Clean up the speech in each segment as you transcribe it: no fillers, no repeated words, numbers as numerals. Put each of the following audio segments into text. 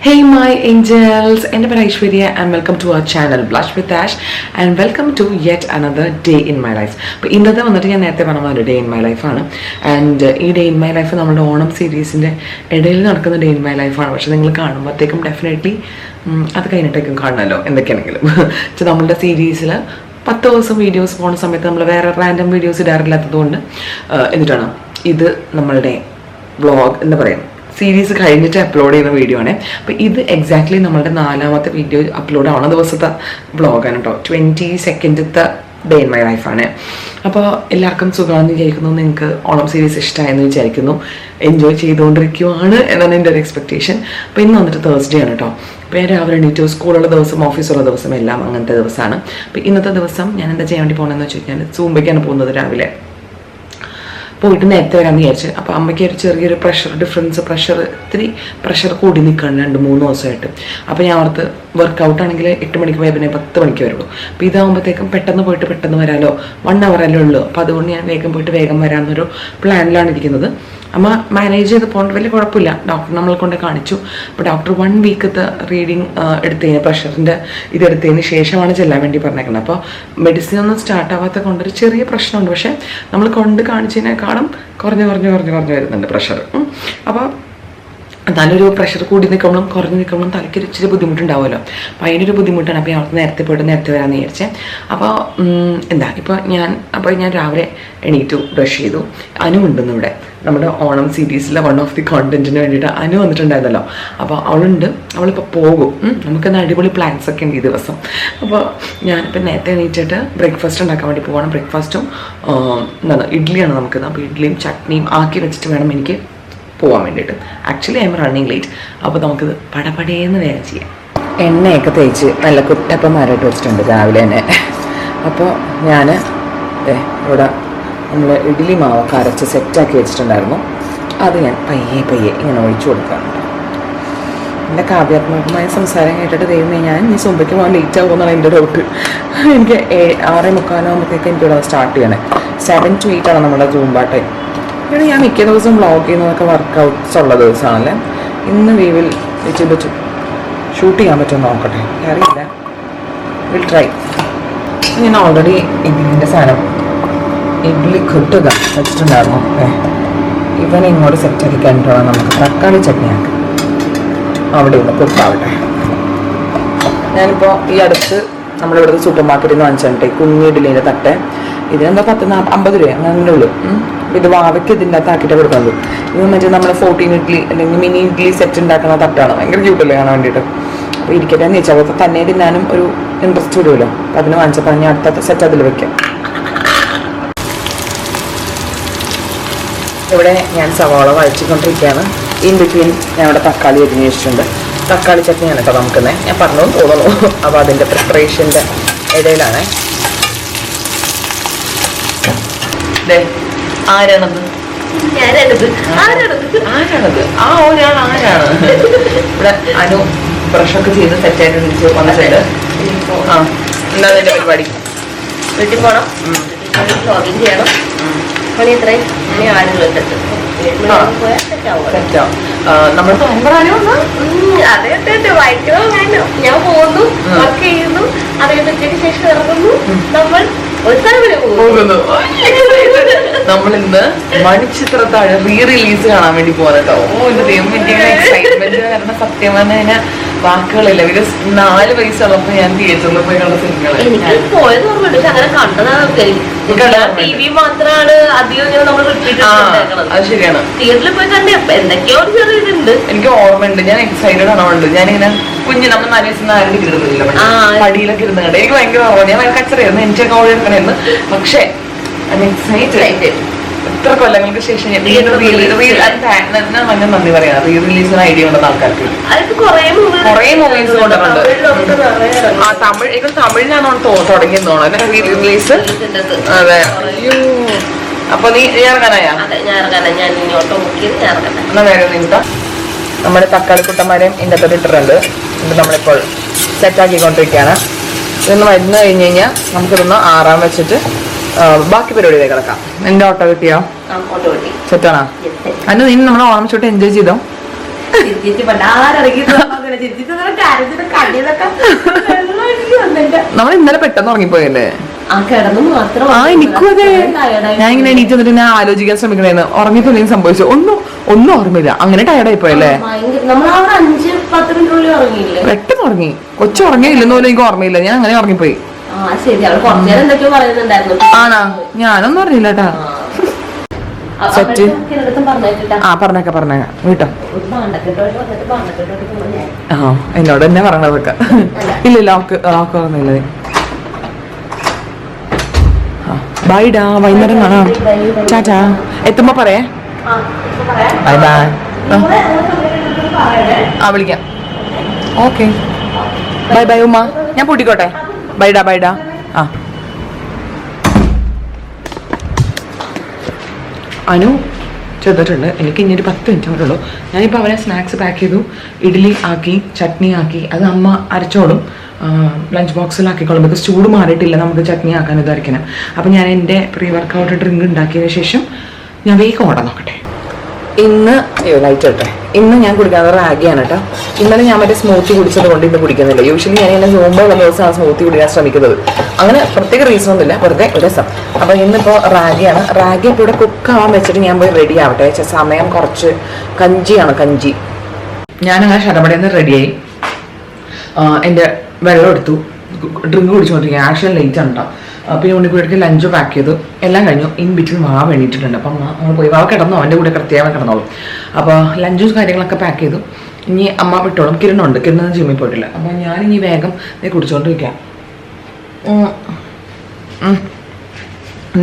Hey my angels, എൻ്റെ പേര് Aishwarya and welcome to our channel Blush with Ash and welcome to yet another day in my life. അപ്പോൾ ഇന്നത്തെ വന്നിട്ട് ഞാൻ നേരത്തെ പറഞ്ഞ ഒരു ഡേ ഇൻ മൈ ലൈഫാണ്. ആൻഡ് ഈ ഡേ ഇൻ മൈ ലൈഫ് നമ്മുടെ ഓണം സീരീസിൻ്റെ ഇടയിൽ നടക്കുന്ന ഡേ ഇൻ മൈ ലൈഫാണ്. പക്ഷെ നിങ്ങൾ കാണുമ്പോഴത്തേക്കും ഡെഫിനറ്റ്ലി അത് കഴിഞ്ഞിട്ടേക്കും കാണണമല്ലോ എന്തൊക്കെയാണെങ്കിലും. നമ്മളുടെ സീരീസിൽ 10 ദിവസം വീഡിയോസ് പോകുന്ന സമയത്ത് നമ്മൾ വേറെ റാൻഡം വീഡിയോസ് ഇടാറില്ലാത്തതുകൊണ്ട് എന്നിട്ടാണ് ഇത് നമ്മളുടെ വ്ളോഗ് എന്ന് പറയുന്നത് സീരീസ് കഴിഞ്ഞിട്ട് അപ്ലോഡ് ചെയ്യുന്ന വീഡിയോ ആണ്. അപ്പോൾ ഇത് എക്സാക്ട്ലി നമ്മളുടെ 4ാമത്തെ വീഡിയോ അപ്ലോഡ് ആവുന്ന ദിവസത്തെ വ്ളോഗാണ് കേട്ടോ. 22nd ഡേ ഇൻ മൈ ലൈഫാണ്. അപ്പോൾ എല്ലാവർക്കും സുഖമാണെന്ന് വിചാരിക്കുന്നു. നിങ്ങൾക്ക് ഓണം സീരീസ് ഇഷ്ടമായെന്ന് വിചാരിക്കുന്നു. എൻജോയ് ചെയ്തുകൊണ്ടിരിക്കുകയാണ് എന്നാണ് എൻ്റെ ഒരു എക്സ്പെക്റ്റേഷൻ. അപ്പോൾ ഇന്ന് വന്നിട്ട് തേഴ്സ്ഡേ ആണ് കേട്ടോ. അപ്പോൾ ഞാൻ രാവിലെ എണീറ്റു, സ്കൂളുള്ള ദിവസം ഓഫീസുള്ള ദിവസം എല്ലാം അങ്ങനത്തെ ദിവസമാണ്. അപ്പോൾ ഇന്നത്തെ ദിവസം ഞാൻ എന്താ ചെയ്യാൻ വേണ്ടി പോകണമെന്ന് വെച്ച് കഴിഞ്ഞാൽ സൂംബയ്ക്കാണ് പോകുന്നത്. രാവിലെ പോയിട്ട് നേരത്തെ വരാമെന്ന് വിചാരിച്ചു. അപ്പോൾ അമ്മയ്ക്ക് ഒരു ചെറിയൊരു പ്രഷർ ഡിഫറൻസ്, ഇത്തിരി പ്രഷർ കൂടി നിൽക്കുകയാണ് 2-3 ദിവസമായിട്ട്. അപ്പോൾ ഞാൻ ഓർത്ത് വർക്കൗട്ട് ആണെങ്കിൽ 8 മണിക്ക് പോയാൽ പിന്നെ 10 മണിക്ക് വരുള്ളൂ. അപ്പോൾ ഇതാകുമ്പോഴത്തേക്കും പെട്ടെന്ന് പോയിട്ട് പെട്ടെന്ന് വരാമല്ലോ, 1 hour അല്ലേ ഉള്ളൂ. അപ്പോൾ അതുകൊണ്ട് ഞാൻ വേഗം പോയിട്ട് വേഗം വരാമെന്നൊരു പ്ലാനിലാണ് ഇരിക്കുന്നത്. അമ്മ മാനേജ് ചെയ്ത് പോകേണ്ട വലിയ കുഴപ്പമില്ല. ഡോക്ടർ നമ്മളെ കൊണ്ട് കാണിച്ചു. അപ്പോൾ ഡോക്ടർ 1 വീക്കത്തെ റീഡിങ് എടുത്തതിന് പ്രഷറിൻ്റെ ഇതെടുത്തതിന് ശേഷമാണ് ചെല്ലാൻ വേണ്ടി പറഞ്ഞേക്കുന്നത്. അപ്പോൾ മെഡിസിൻ ഒന്നും സ്റ്റാർട്ട് ആവാത്ത കൊണ്ടൊരു ചെറിയ പ്രശ്നമുണ്ട്. പക്ഷേ നമ്മൾ കൊണ്ട് കാണിച്ചതിനേക്കാളും കുറഞ്ഞ് വരുന്നുണ്ട് പ്രഷർ. അപ്പോൾ നല്ലൊരു പ്രഷർ കൂടി നിൽക്കുമ്പോഴും കുറഞ്ഞ് നിൽക്കുമ്പോഴും തലയ്ക്ക് ഇച്ചിരി ബുദ്ധിമുട്ടുണ്ടാവുമല്ലോ. അപ്പോൾ അതിനൊരു ബുദ്ധിമുട്ടാണ്. അപ്പോൾ അവർക്ക് നേരത്തെ പോയിട്ട് നേരത്തെ വരാമെന്ന് വിചാരിച്ചത്. അപ്പോൾ ഞാൻ രാവിലെ എണീറ്റു, ബ്രഷ് ചെയ്തു. അനു ഉണ്ടെന്ന് ഇവിടെ നമ്മുടെ ഓണം സീരീസിലെ 1 ഓഫ് ദി കോണ്ടന്റിന് വേണ്ടിയിട്ട് അനു വന്നിട്ടുണ്ടായിരുന്നല്ലോ. അപ്പോൾ അവളിപ്പോൾ പോകും. നമുക്കെന്താ അടിപൊളി പ്ലാൻസ് ഒക്കെ ഉണ്ട് ഈ ദിവസം. അപ്പോൾ ഞാനിപ്പോൾ നേരത്തെ എണീറ്റിട്ട് ബ്രേക്ക്ഫാസ്റ്റ് ഉണ്ടാക്കാൻ വേണ്ടി പോകണം. ബ്രേക്ക്ഫാസ്റ്റും ഇഡ്ഡലിയാണ് നമുക്ക്. അപ്പോൾ ഇഡ്ഡലിയും ചട്നിയും ആക്കി വെച്ചിട്ട് വേണം എനിക്ക് പോകാൻ വേണ്ടിയിട്ട്. Actually I M running late. അപ്പോൾ നമുക്കിത് പടപടേന്ന് വേഗം ചെയ്യാം. എണ്ണയൊക്കെ തേച്ച് നല്ല കുറ്റപ്പന്മാരായിട്ട് വെച്ചിട്ടുണ്ട് രാവിലെ തന്നെ. അപ്പോൾ ഞാൻ ഇവിടെ നമ്മൾ ഇഡ്ഡലി മാവൊക്കെ അരച്ച് സെറ്റാക്കി വെച്ചിട്ടുണ്ടായിരുന്നു. അത് ഞാൻ പയ്യെ ഇങ്ങനെ ഒഴിച്ചു കൊടുക്കാറുണ്ട്. എൻ്റെ കാവ്യാത്മകമായ സംസാരം കേട്ടിട്ട് ദൈവമേ ഞാൻ ഈ സുമ്പയ്ക്ക് പോകാൻ ലേറ്റ് ആകുമെന്നാണ് എൻ്റെ ഡൗട്ട്. എനിക്ക് 6:45 എനിക്കിവിടെ സ്റ്റാർട്ട് ചെയ്യണേ. 7 to 8 ആണ് നമ്മുടെ സൂംബ ടൈം. പിന്നെ ഞാൻ മിക്ക ദിവസവും വ്ളോഗ് ചെയ്യുന്നതൊക്കെ വർക്കൗട്ട്സ് ഉള്ള ദിവസമാണല്ലേ. ഇന്ന് വി വിൽ വെച്ച് ഷൂട്ട് ചെയ്യാൻ പറ്റുമെന്ന് നോക്കട്ടെ, അറിയില്ല. Will try. ഞാൻ ഓൾറെഡി ഇഡ്ഡലിൻ്റെ സാധനം ഇഡ്ഡലി കിട്ടുക വെച്ചിട്ടുണ്ടായിരുന്നു. ഇവനെ ഇങ്ങോട്ട് സെറ്റാക്കി കഴിഞ്ഞിട്ടാണ് നമുക്ക് തക്കാളി ചട്നിയാക്കി അവിടെ ഒന്ന് കുക്കാവട്ടെ. ഞാനിപ്പോൾ ഈ അടുത്ത് നമ്മളിവിടുത്തെ സൂപ്പർ മാർക്കറ്റിൽ നിന്ന് വാങ്ങിച്ചിട്ടുണ്ട് കുഞ്ഞി ഇഡ്ഡലീൻ്റെ തട്ട്. ഇതിനെന്താ 50 രൂപ അങ്ങനെ ഉള്ളൂ. ഇത് വാവയ്ക്ക് ഇതിൻ്റെ അകത്താക്കിയിട്ട് കൊടുക്കുന്നത്. ഇത് മറ്റേ നമ്മുടെ 14 ഇഡ്ഡലി അല്ലെങ്കിൽ മിനി ഇഡ്ഡലി സെറ്റ് ഉണ്ടാക്കുന്ന തട്ടാണ്. ഭയങ്കര ക്യൂട്ടല്ലേ കാണാൻ വേണ്ടിയിട്ട്. അപ്പോൾ ഇരിക്കട്ടെ എന്ന് ചോദിച്ചാൽ അപ്പോൾ തന്നെ തിന്നാനും ഒരു ഇൻട്രസ്റ്റ് വരുമല്ലോ. അപ്പോൾ അതിന് വാങ്ങിച്ചപ്പോൾ ഞാൻ അടുത്ത സെറ്റ് അതിൽ വെക്കാം. ഇവിടെ ഞാൻ സവാള വഴച്ചിക്കൊണ്ടിരിക്കുകയാണ്. ഇൻ ബിറ്റ്വീൻ ഞാൻ ഇവിടെ തക്കാളി അരിഞ്ഞ് വെച്ചിട്ടുണ്ട്. തക്കാളി ചട്നിയാണ് കേട്ടോ നമുക്കെന്നേ ഞാൻ പറഞ്ഞു തോന്നുന്നു. അപ്പോൾ അതിൻ്റെ പ്രിപ്പറേഷൻ്റെ ഇടയിലാണ്. ആരാണത്? ആ ഒരാൾ ആരാണ്? ഇവിടെ അനു ബ്രഷൊക്കെ ചെയ്ത് സെറ്റായിട്ട് തിരിച്ച് വന്നിട്ടുണ്ട്. ആ എന്താ അതിൻ്റെ പരിപാടി? വീട്ടിൽ പോകണം, ഷോപ്പിംഗ് ചെയ്യണം. മണി എത്രയും നമ്മൾ അതെ വായിക്കണോ വേണോ? ഞാൻ പോകുന്നു, വർക്ക് ചെയ്യുന്നു, അതിന് ഉച്ചയ്ക്ക് ശേഷം ഇറങ്ങുന്നു. നമ്മൾ നമ്മളിന്ന് മണിച്ചിത്രത്താഴ് റിലീസ് കാണാൻ വേണ്ടി പോകാനോ. എന്റെ ദൈവം എക്സൈറ്റ്മെന്റ് കാരണം സത്യം പറഞ്ഞു കഴിഞ്ഞാൽ വാക്കുകളില്ല. ബിക്കോസ് 4 വയസ്സുള്ളപ്പോൾ ഞാൻ തിയേറ്ററിൽ പോയി കണ്ട സിനിമകൾ എനിക്ക് പോയത് ഓർമ്മയുണ്ട്. പക്ഷെ അങ്ങനെ കണ്ടതാണ് ടി വി മാത്രമാണ് അധികം നമ്മൾ അത് ശരിയാണ്. തിയേറ്ററിൽ പോയി കണ്ട എന്തൊക്കെയോ ഒരു ചെറിയ ഇതുണ്ട്. എനിക്ക് ഓർമ്മയുണ്ട്. ഞാൻ എക്സൈറ്റഡ് ആണോണ്ട് ഞാനിങ്ങനെ കുഞ്ഞ് നമ്മൾ 4 വയസ്സിൽ ആരുടെ ഇരുന്നില്ല പടിയിലൊക്കെ ഇരുന്ന് കണ്ട് എനിക്ക് ഭയങ്കര ഓർമ്മ. ഞാൻ ഭയങ്കര കച്ചറിയായിരുന്നു. എനിക്കൊക്കെ ഓടി എടുക്കണമായിരുന്നു. പക്ഷേ എക്സൈറ്റഡ്. എത്ര കൊല്ലങ്ങൾക്ക് ശേഷം നന്ദി പറയാം. റിലീസിന് ഐഡിയ ഉണ്ടെന്ന് ആൾക്കാർക്ക്. കുറേ മൂവീസ് കൊണ്ടിട്ടുണ്ട്. ആ തമിഴിനാണോ തുടങ്ങിയെന്ന് തോന്നുന്നു റീ റിലീസ്. അതെ. അയ്യോ, അപ്പൊ നീ ഇറങ്ങാനായാ? എന്നാ വേഗം നീട്ടാ. നമ്മുടെ തക്കാളിക്കുട്ടന്മാരെയും ഇതിൻ്റെ അകത്തോട്ട് ഇട്ടിട്ടുണ്ട്. ഇത് നമ്മളിപ്പോൾ സെറ്റാക്കിക്കൊണ്ടിരിക്കുകയാണ്. ഇതൊന്ന് മരുന്ന് കഴിഞ്ഞ് കഴിഞ്ഞാൽ നമുക്കിതൊന്ന് ആറാൻ വെച്ചിട്ട് ബാക്കി പരിപാടിയിലേക്ക് കിടക്കാം. എൻ്റെ ഓട്ടോ കിട്ടിയോ? സെറ്റാണോ? അന്ന് നീ നമ്മളെ ഓണം ഷൂട്ട് എൻജോയ് ചെയ്തോ? ചിരിച്ചിട്ട് പണ്ടാരടങ്ങി കണ്ണിലൊക്കെ നമ്മൾ ഇന്നലെ പെട്ടെന്ന് ഉറങ്ങിപ്പോയല്ലേ? ആ കിടന്നു മാത്രം. ആ എനിക്കും അതെ. ഞാൻ ഇങ്ങനെ എണീറ്റ് വന്നിട്ട് ഞാൻ ആലോചിക്കാൻ ശ്രമിക്കണേന്ന് ഉറങ്ങിയപ്പോ എന്തെങ്കിലും സംഭവിച്ചു. ഒന്നും ഓർമ്മയില്ല. അങ്ങനെ ടയർഡായി പോയല്ലേ? നമ്മൾ അവിടെ 5-10 മിനിറ്റുള്ളിൽ ഉറങ്ങിയില്ലേ? പെട്ടെന്ന് ഉറങ്ങി. കൊച്ചു ഉറങ്ങിയില്ലെന്ന് പോലും എനിക്ക് ഓർമ്മയില്ല. ഞാൻ അങ്ങനെ ഉറങ്ങിപ്പോയി. ശരി, അവൾ കുറച്ചേരം എന്തൊക്കെയോ പറയുന്നുണ്ടായിരുന്നു. ആണാ? ഞാനൊന്നും അറിയില്ല കേട്ടാ. സെറ്റ് പറഞ്ഞേക്കാം വീട്ടോ. ആ എന്നോട് തന്നെ പറഞ്ഞതൊക്കെ. ഇല്ല ഓക്കെ ഓർമ്മയില്ല. ബൈഡാ, വൈകുന്നേരം കാണാം. ടാറ്റാ. എത്തുമ്പോ പറയേ. Bye bye. ആ വിളിക്കാം. ഓക്കെ ബൈ ബൈ ഉമ്മ. ഞാൻ പൂട്ടിക്കോട്ടെ. ബൈഡാ. ആ അനു ചെറുതിട്ടുണ്ട്. എനിക്ക് ഇനി ഒരു 10 മിനിറ്റ് കൂടെ ഉള്ളൂ. ഞാനിപ്പോൾ അവനെ സ്നാക്സ് പാക്ക് ചെയ്തു. ഇഡ്ഡലി ആക്കി, ചട്നി ആക്കി. അത് അമ്മ അരച്ചോളും. ലഞ്ച് ബോക്സിലാക്കിക്കോളും. ബിക്കോസ് ചൂട് മാറിയിട്ടില്ല. നമുക്ക് ചട്നി ആക്കാൻ ഇത് അരയ്ക്കണം. അപ്പം ഞാൻ എൻ്റെ പ്രീ വർക്കൗട്ട് ഡ്രിങ്ക് ഉണ്ടാക്കിയതിന് ശേഷം ഞാൻ വേഗം ഓടാൻ നോക്കട്ടെ. ഇന്ന് ലൈറ്റ് ഇട്ടെ. ഇന്ന് ഞാൻ കുടിക്കാതെ റാഗിയാണ് കേട്ടോ. ഇന്നലെ ഞാൻ മറ്റേ സ്മൂത്തി കുടിച്ചത് കൊണ്ട് ഇന്ന് കുടിക്കുന്നില്ല. യൂഷ്വലി ഞാൻ ഇങ്ങനെ സൂമ്പ ഉള്ള ദിവസമാണ് സ്മൂത്തി കുടിക്കാൻ ശ്രമിക്കുന്നത്. അങ്ങനെ പ്രത്യേക റീസൺ ഒന്നുമില്ല, വെറുതെ ഒരു രസം. അപ്പോൾ ഇന്നിപ്പോൾ റാഗിയാണ്. റാഗി ഇപ്പോൾ ഇവിടെ കുക്കാവാൻ വെച്ചിട്ട് ഞാൻ പോയി റെഡി ആവട്ടെ. സമയം കുറച്ച് കഞ്ചി. ഞാനങ്ങനെ ശരമടയിൽ റെഡിയായി. എൻ്റെ വെള്ളം എടുത്തു, ഡ്രിങ്ക് കുടിച്ചുകൊണ്ടിരിക്കുക. ആക്ഷൻ ലേറ്റ് ആണ് കേട്ടോ. പിന്നെ ഉണ്ണിക്കുട്ടിക്ക് ലഞ്ച് പാക്ക് ചെയ്തു. എല്ലാം കഴിഞ്ഞു. ഇൻ ബിറ്റ്വീൻ വാവ എണീറ്റിട്ടുണ്ട്. അപ്പം നമ്മൾ പോയി വാവ കിടന്നോ, അവൻ്റെ കൂടെ കൃത്യമായി കിടന്നോളും. അപ്പോൾ ലഞ്ചും കാര്യങ്ങളൊക്കെ പാക്ക് ചെയ്തു. ഇനി അമ്മ വിട്ടോളും. കിരണുണ്ട്. കിരണൊന്നും ജിമ്മിൽ പോയിട്ടില്ല. അപ്പോൾ ഞാനിനി വേഗം കുടിച്ചുകൊണ്ടിരിക്കാം.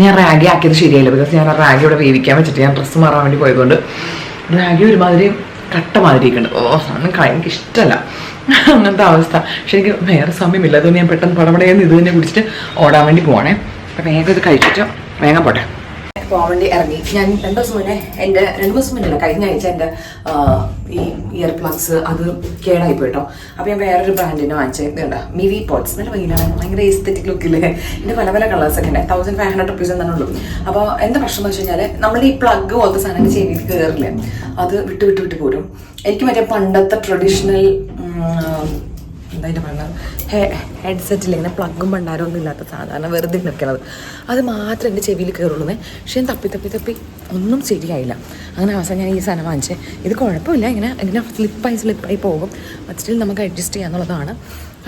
ഞാൻ റാഗി ആക്കിയത് ശരിയായില്ല. ബിക്കോസ് ഞാൻ റാഗി ഇവിടെ വേവിക്കാൻ വെച്ചിട്ട് ഞാൻ ഡ്രസ്സ് മാറാൻ വേണ്ടി പോയതുകൊണ്ട് റാഗി ഒരുമാതിരി കട്ട മാതിരി ഇരിക്കുന്നുണ്ട്. എനിക്ക് ഇഷ്ടമല്ല അങ്ങനത്തെ അവസ്ഥ. പക്ഷെ എനിക്ക് വേറെ സമയമില്ല. അതുകൊണ്ട് ഞാൻ പെട്ടെന്ന് പടപടയെന്ന് ഇത് തന്നെ കുടിച്ചിട്ട് ഓടാൻ വേണ്ടി പോവാണേ. അപ്പം വേഗം ഇത് കഴിച്ചിട്ട് വേഗം പോട്ടെ. പോകാൻ വേണ്ടി ഇറങ്ങി. ഞാൻ 2 ദിവസം മുന്നേ എൻ്റെ 2 ദിവസം മുന്നേ കഴിഞ്ഞ ആഴ്ച എൻ്റെ ഈ ഇയർ പ്ലഗ്സ് അത് കേടായി പോയിട്ടോ. അപ്പോൾ ഞാൻ വേറൊരു ബ്രാൻഡിന് വാങ്ങിച്ചത്. ഇതുണ്ട മിവി പോട്ട്സ്. നല്ല ഭംഗിയാണ്. ഭയങ്കര എസ്തെറ്റിക് ലുക്കില്ലേ. ഇതിൻ്റെ പല കളേഴ്സൊക്കെ ഉണ്ട്. 1500 റുപ്പീസ് തന്നെ ഉള്ളൂ. അപ്പോൾ എന്താ പ്രശ്നം എന്ന് വെച്ച് കഴിഞ്ഞാൽ നമ്മുടെ ഈ പ്ലഗ് പോലത്തെ സാധനം ചെവിയിൽ കയറില്ലേ, അത് വിട്ട് പോരും. എനിക്ക് മറ്റേ പണ്ടത്തെ ട്രഡീഷണൽ എന്താ അതിൻ്റെ പറയുന്നത് ഹെഡ്സെറ്റിൽ ഇങ്ങനെ പ്ലഗും ഭണ്ടാരമൊന്നും ഇല്ലാത്ത സാധാരണ വെറുതെ നിൽക്കുന്നത്, അത് മാത്രം എൻ്റെ ചെവിയിൽ കയറുള്ളൂ. പക്ഷേ ഞാൻ തപ്പി ഒന്നും ശരിയായില്ല. അങ്ങനെ അവസാനം ഞാൻ ഈ സാധനം വാങ്ങിച്ചേ. ഇത് കുഴപ്പമില്ല, ഇങ്ങനെ സ്ലിപ്പായി പോകും. സ്റ്റിൽ നമുക്ക് അഡ്ജസ്റ്റ് ചെയ്യാന്നുള്ളതാണ്.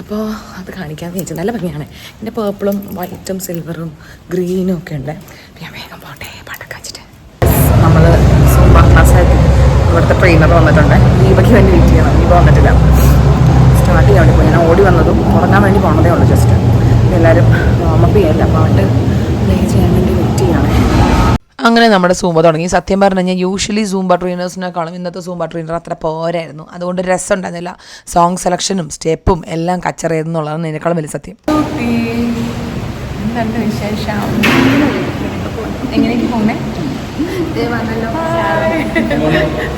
അപ്പോൾ അത് കാണിക്കാമെന്ന് ചോദിച്ചത്. നല്ല ഭംഗിയാണ്. എൻ്റെ പേർപ്പിളും വൈറ്റും സിൽവറും ഗ്രീനും ഒക്കെ ഉണ്ട്. ഞാൻ വേഗം പോട്ടെ പാട്ടൊക്കെ വെച്ചിട്ട്. നമ്മൾ സൂപ്പർ ക്ലാസ്സായിട്ട് ഇവിടുത്തെ ട്രെയിനർ വന്നിട്ടുണ്ട്. ദീപയ്ക്ക് വേണ്ടി വെയിറ്റ് ചെയ്യണം. ദീപ വന്നിട്ടില്ല. സ്റ്റാർട്ട് ചെയ്യാൻ വേണ്ടി പോയി. ഞാൻ ഓടി വന്നതും ഉറങ്ങാൻ വേണ്ടി പോകണതേ ഉള്ളൂ. ജസ്റ്റ് എല്ലാവരും വാമപ്പ് ചെയ്യല്ല. അപ്പോൾ അവിടെ പ്ലേ ചെയ്യാൻ വേണ്ടി വെയിറ്റ് ചെയ്യണം. അങ്ങനെ നമ്മുടെ സൂമ്പ തുടങ്ങി. സത്യം പറഞ്ഞു കഴിഞ്ഞാൽ യൂഷ്വലി സൂമ്പ ട്രെയിനേഴ്സിനെക്കാളും ഇന്നത്തെ സൂമ്പ ട്രെയിനർ അത്ര പോരായിരുന്നു. അതുകൊണ്ട് രസം ഉണ്ടായിരുന്നില്ല. സോങ് സെലക്ഷനും സ്റ്റെപ്പും എല്ലാം കച്ചറയായിരുന്നു എന്നുള്ളതാണ് ഇതിനേക്കാളും വലിയ സത്യം. എന്താണ് വിശേഷം? എങ്ങനെയൊക്കെ പോകുന്നേ?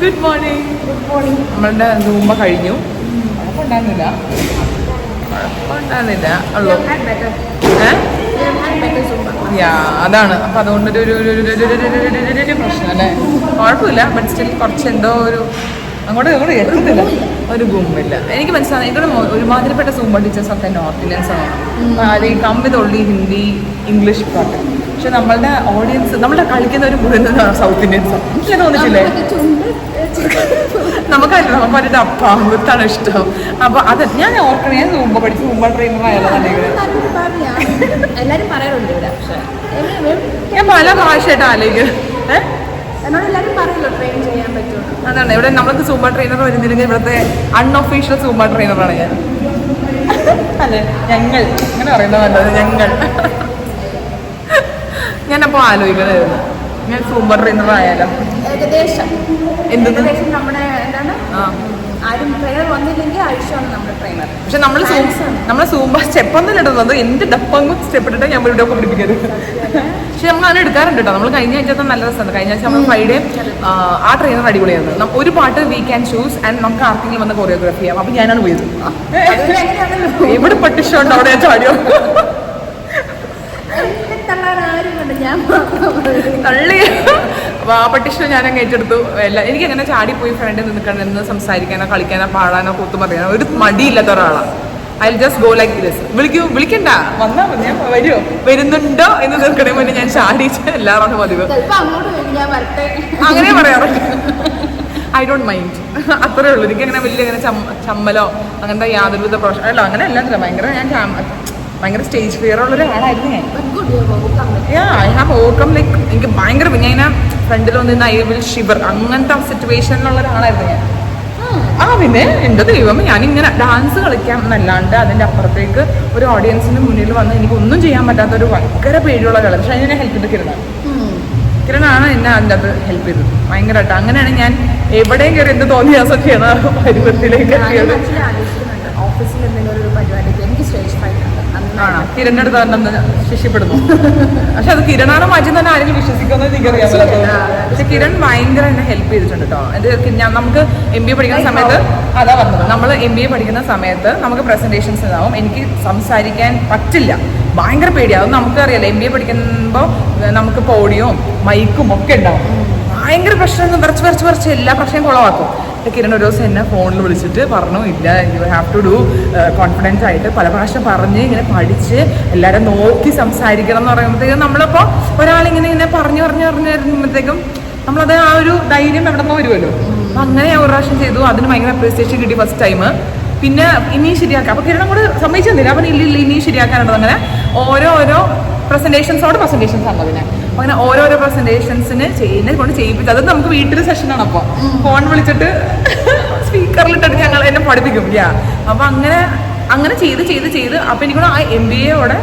Good morning. നമ്മളുടെ സൂമ്പ കഴിഞ്ഞു. കുഴപ്പമുണ്ടായിരുന്നില്ല ഉള്ളൂ. അതാണ്. അപ്പം അതുകൊണ്ടൊരു പ്രശ്നം അല്ലേ? കുഴപ്പമില്ല. ബട്ട് സ്റ്റിൽ കുറച്ച് എന്തോ ഒരു അങ്ങോട്ട് എത്തുന്നില്ല, ഒരു ഗുമ്മില്ല. എനിക്ക് മനസ്സിലായി. ഇവിടെ ഒരുമാതിരിപ്പെട്ട സൂമ്പ ടീച്ചേഴ്സൊക്കെ നോർത്ത് ഇന്ത്യൻസ് ആണ്. ഈ come with only Hindi English പാട്ട്. പക്ഷെ നമ്മളുടെ ഓഡിയൻസ്, നമ്മളുടെ കളിക്കുന്നവർ മുഴുവൻ സൗത്ത് ഇന്ത്യൻസ്. എനിക്ക് തോന്നിച്ചില്ലേ? നമുക്കല്ല, നമുക്ക് മറ്റേ അപ്പാമ്പത്താണ് ഇഷ്ടം. അപ്പോൾ അത് ഞാൻ ഓർക്കണേ. സൂമ്പ പഠിച്ച് സൂമ്പ ട്രെയിനർ ആയാലും ഞാൻ പല പ്രാവശ്യമായിട്ട് ആലോചിക്കും. അതാണ് ഇവിടെ നമ്മൾക്ക് സൂമ്പ ട്രെയിനർ വരുന്നില്ലെങ്കിൽ ഇവിടുത്തെ അൺഒഫീഷ്യൽ സൂമ്പ ട്രെയിനറാണ് ഞാൻ. അല്ലേ, ഞങ്ങൾ അങ്ങനെ പറയുന്നത് നല്ലത്. ഞങ്ങൾ ഞാനപ്പോൾ ആലോചിക്കണമായിരുന്നു ഞാൻ സൂമ്പ ട്രെയിനർ ആയാലും ഏകദേശം എന്തെങ്കിലും നമ്മുടെ എന്താണ് ആരും ട്രെയിനർ വന്നില്ലെങ്കിൽ ആവശ്യമാണ് നമ്മുടെ ട്രെയിനർ. പക്ഷെ നമ്മളെ സൂമ്പ സ്റ്റെപ്പൊന്നും ഇടുന്നത് എന്ത് ഡപ്പങ്ങും സ്റ്റെപ്പ് ഇട്ടിട്ട് ഞാൻ ഇവിടെ ഒക്കെ പിടിപ്പിക്കരുത്. പക്ഷെ നമ്മൾ അങ്ങനെ എടുക്കാറുണ്ട് കേട്ടോ. നമ്മൾ കഴിഞ്ഞ ആഴ്ചത്തെ നല്ല രസമാണ്. കഴിഞ്ഞ ആഴ്ച നമ്മൾ ഫ്രൈഡേ ആ ട്രെയിനർ അടിപൊളിയായിരുന്നു. ഒരു പാട്ട് വി ക്യാൻ ചൂസ് ആൻഡ് നമുക്ക് ആർക്കെങ്കിലും വന്ന് കൊറിയോഗ്രാഫി ചെയ്യാം. അപ്പം ഞാനാണ് പോയത്. എവിടെ പട്ടിഷുണ്ടോ അവിടെ ഞാൻ ചാടിയോ തള്ളി പട്ടിഷ ഞാനങ്ങ് ഏറ്റെടുത്തു. എല്ലാം എനിക്കങ്ങനെ ചാടിപ്പോയി ഫ്രണ്ടിൽ നിൽക്കണം എന്ന് സംസാരിക്കാനോ കളിക്കാനോ പാടാനോ കൂത്തുമറിയാനോ ഒരു മടിയില്ലാത്ത ഒരാളാണ്. I just go like this. വിളിക്കണ്ട, വന്നാൽ മതി, ഞാൻ വരുമോ വരുന്നുണ്ടോ എന്ന് തീർക്കണേ മുന്നേ ഞാൻ ചാടിച്ച് എല്ലാവരും പതിവ് അങ്ങനെ പറയാറുണ്ട്. ഐ ഡോണ്ട് മൈൻഡ്, അത്രേ ഉള്ളൂ. എനിക്ക് അങ്ങനെ വലിയ അങ്ങനെ ചമ്മലോ അങ്ങനത്തെ യാതൊരുവിധ പ്രശ്നം അല്ല, അങ്ങനെ അല്ല. ഭയങ്കര സ്റ്റേജ് ഫിയർ ഉള്ള ഒരാളായിരുന്നു ഞാൻ. ഐ ഹാവ് ഓവർകം ലൈക്ക് എനിക്ക് ഭയങ്കര ഞാൻ ഫ്രണ്ടിൽ വന്നിരുന്ന ഐ വിൽ ഷിവർ അങ്ങനത്തെ സിറ്റുവേഷനിലുള്ള ഒരാളായിരുന്നു ഞാൻ. പിന്നെ എൻ്റെ ദൈവം ഞാനിങ്ങനെ ഡാൻസ് കളിക്കാം എന്നല്ലാണ്ട് അതിൻ്റെ അപ്പുറത്തേക്ക് ഒരു ഓഡിയൻസിന് മുന്നിൽ വന്ന് എനിക്ക് ഒന്നും ചെയ്യാൻ പറ്റാത്ത ഒരു ഭയങ്കര പേടിയുള്ള ഒരാൾ. പക്ഷെ അതിനെ ഹെൽപ്പ് ചെയ്ത് കിരണാണ് എന്നെ അതിൻ്റെ അത് ഹെൽപ്പ് ചെയ്തത് ഭയങ്കരമായിട്ട്. അങ്ങനെയാണ് ഞാൻ എവിടെയും കയറി എന്ത് തോന്നിയാസം ചെയ്യുന്ന പരുവത്തിലേക്ക് എത്തിയത്. ഓഫീസിൽ എന്തെങ്കിലും ഒരു പരിപാടിക്ക് എനിക്ക് സ്റ്റേജ് ഫൈറ്റ് ആണോ കിരണെടുത്ത് തന്നെ ശിഷ്യപ്പെടുന്നു. പക്ഷെ അത് കിരണാണ് മാറ്റി തന്നെ ആരെങ്കിലും വിശ്വസിക്കുമെന്ന് എനിക്കറിയാൻ. പക്ഷെ കിരൺ ഭയങ്കര എന്നെ ഹെൽപ്പ് ചെയ്തിട്ടുണ്ട് കേട്ടോ. ഇത് നമുക്ക് MBA പഠിക്കുന്ന സമയത്ത് അതാ പറഞ്ഞത്, നമ്മൾ MBA പഠിക്കുന്ന സമയത്ത് നമുക്ക് പ്രസന്റേഷൻസ് ഉണ്ടാവും. എനിക്ക് സംസാരിക്കാൻ പറ്റില്ല, ഭയങ്കര പേടിയാവും. നമുക്കറിയാലോ MBA പഠിക്കുമ്പോൾ നമുക്ക് പോഡിയവും മൈക്കും ഒക്കെ ഉണ്ടാവും. ഭയങ്കര പ്രശ്നം വരച്ച് എല്ലാ പ്രശ്നവും കുളവാക്കും. കിരൺ ഒരു ദിവസം എന്നെ ഫോണിൽ വിളിച്ചിട്ട് പറഞ്ഞു, ഇല്ല you have to do confidence ആയിട്ട് പല പ്രാവശ്യം പറഞ്ഞ് ഇങ്ങനെ പഠിച്ച് എല്ലാവരും നോക്കി സംസാരിക്കണം എന്ന് പറയുമ്പോഴത്തേക്കും നമ്മളിപ്പോൾ ഒരാളിങ്ങനെ പറഞ്ഞു വരുമ്പോഴത്തേക്കും നമ്മളത് ആ ഒരു ധൈര്യം എവിടെ നിന്ന് വരുമല്ലോ. അപ്പം അങ്ങനെ ഞാൻ ഒരു പ്രാവശ്യം ചെയ്തു. അതിന് ഭയങ്കര അപ്രീസിയേഷൻ കിട്ടി ഫസ്റ്റ് ടൈം. പിന്നെ ഇനിയും ശരിയാക്കാം. അപ്പോൾ കിരണം കൂടെ സമ്മതിച്ചു തന്നില്ല. അപ്പം ഇല്ല ഇനിയും ശരിയാക്കാനുള്ളത്. അങ്ങനെ ഓരോരോ പ്രസന്റേഷൻസ് ആണ് അതിനെ. അങ്ങനെ ഓരോരോ പ്രസന്റേഷൻസിന് എന്നെ കൊണ്ട് ചെയ്യിപ്പിച്ചു. അത് നമുക്ക് വീട്ടിൽ സെഷനാണ്. അപ്പോൾ ഫോൺ വിളിച്ചിട്ട് സ്പീക്കറിലിട്ടിട്ട് ഞങ്ങൾ എന്നെ പഠിപ്പിക്കും. അപ്പം അങ്ങനെ ചെയ്ത് അപ്പം എനിക്കൂടെ ആ MBAയോടെ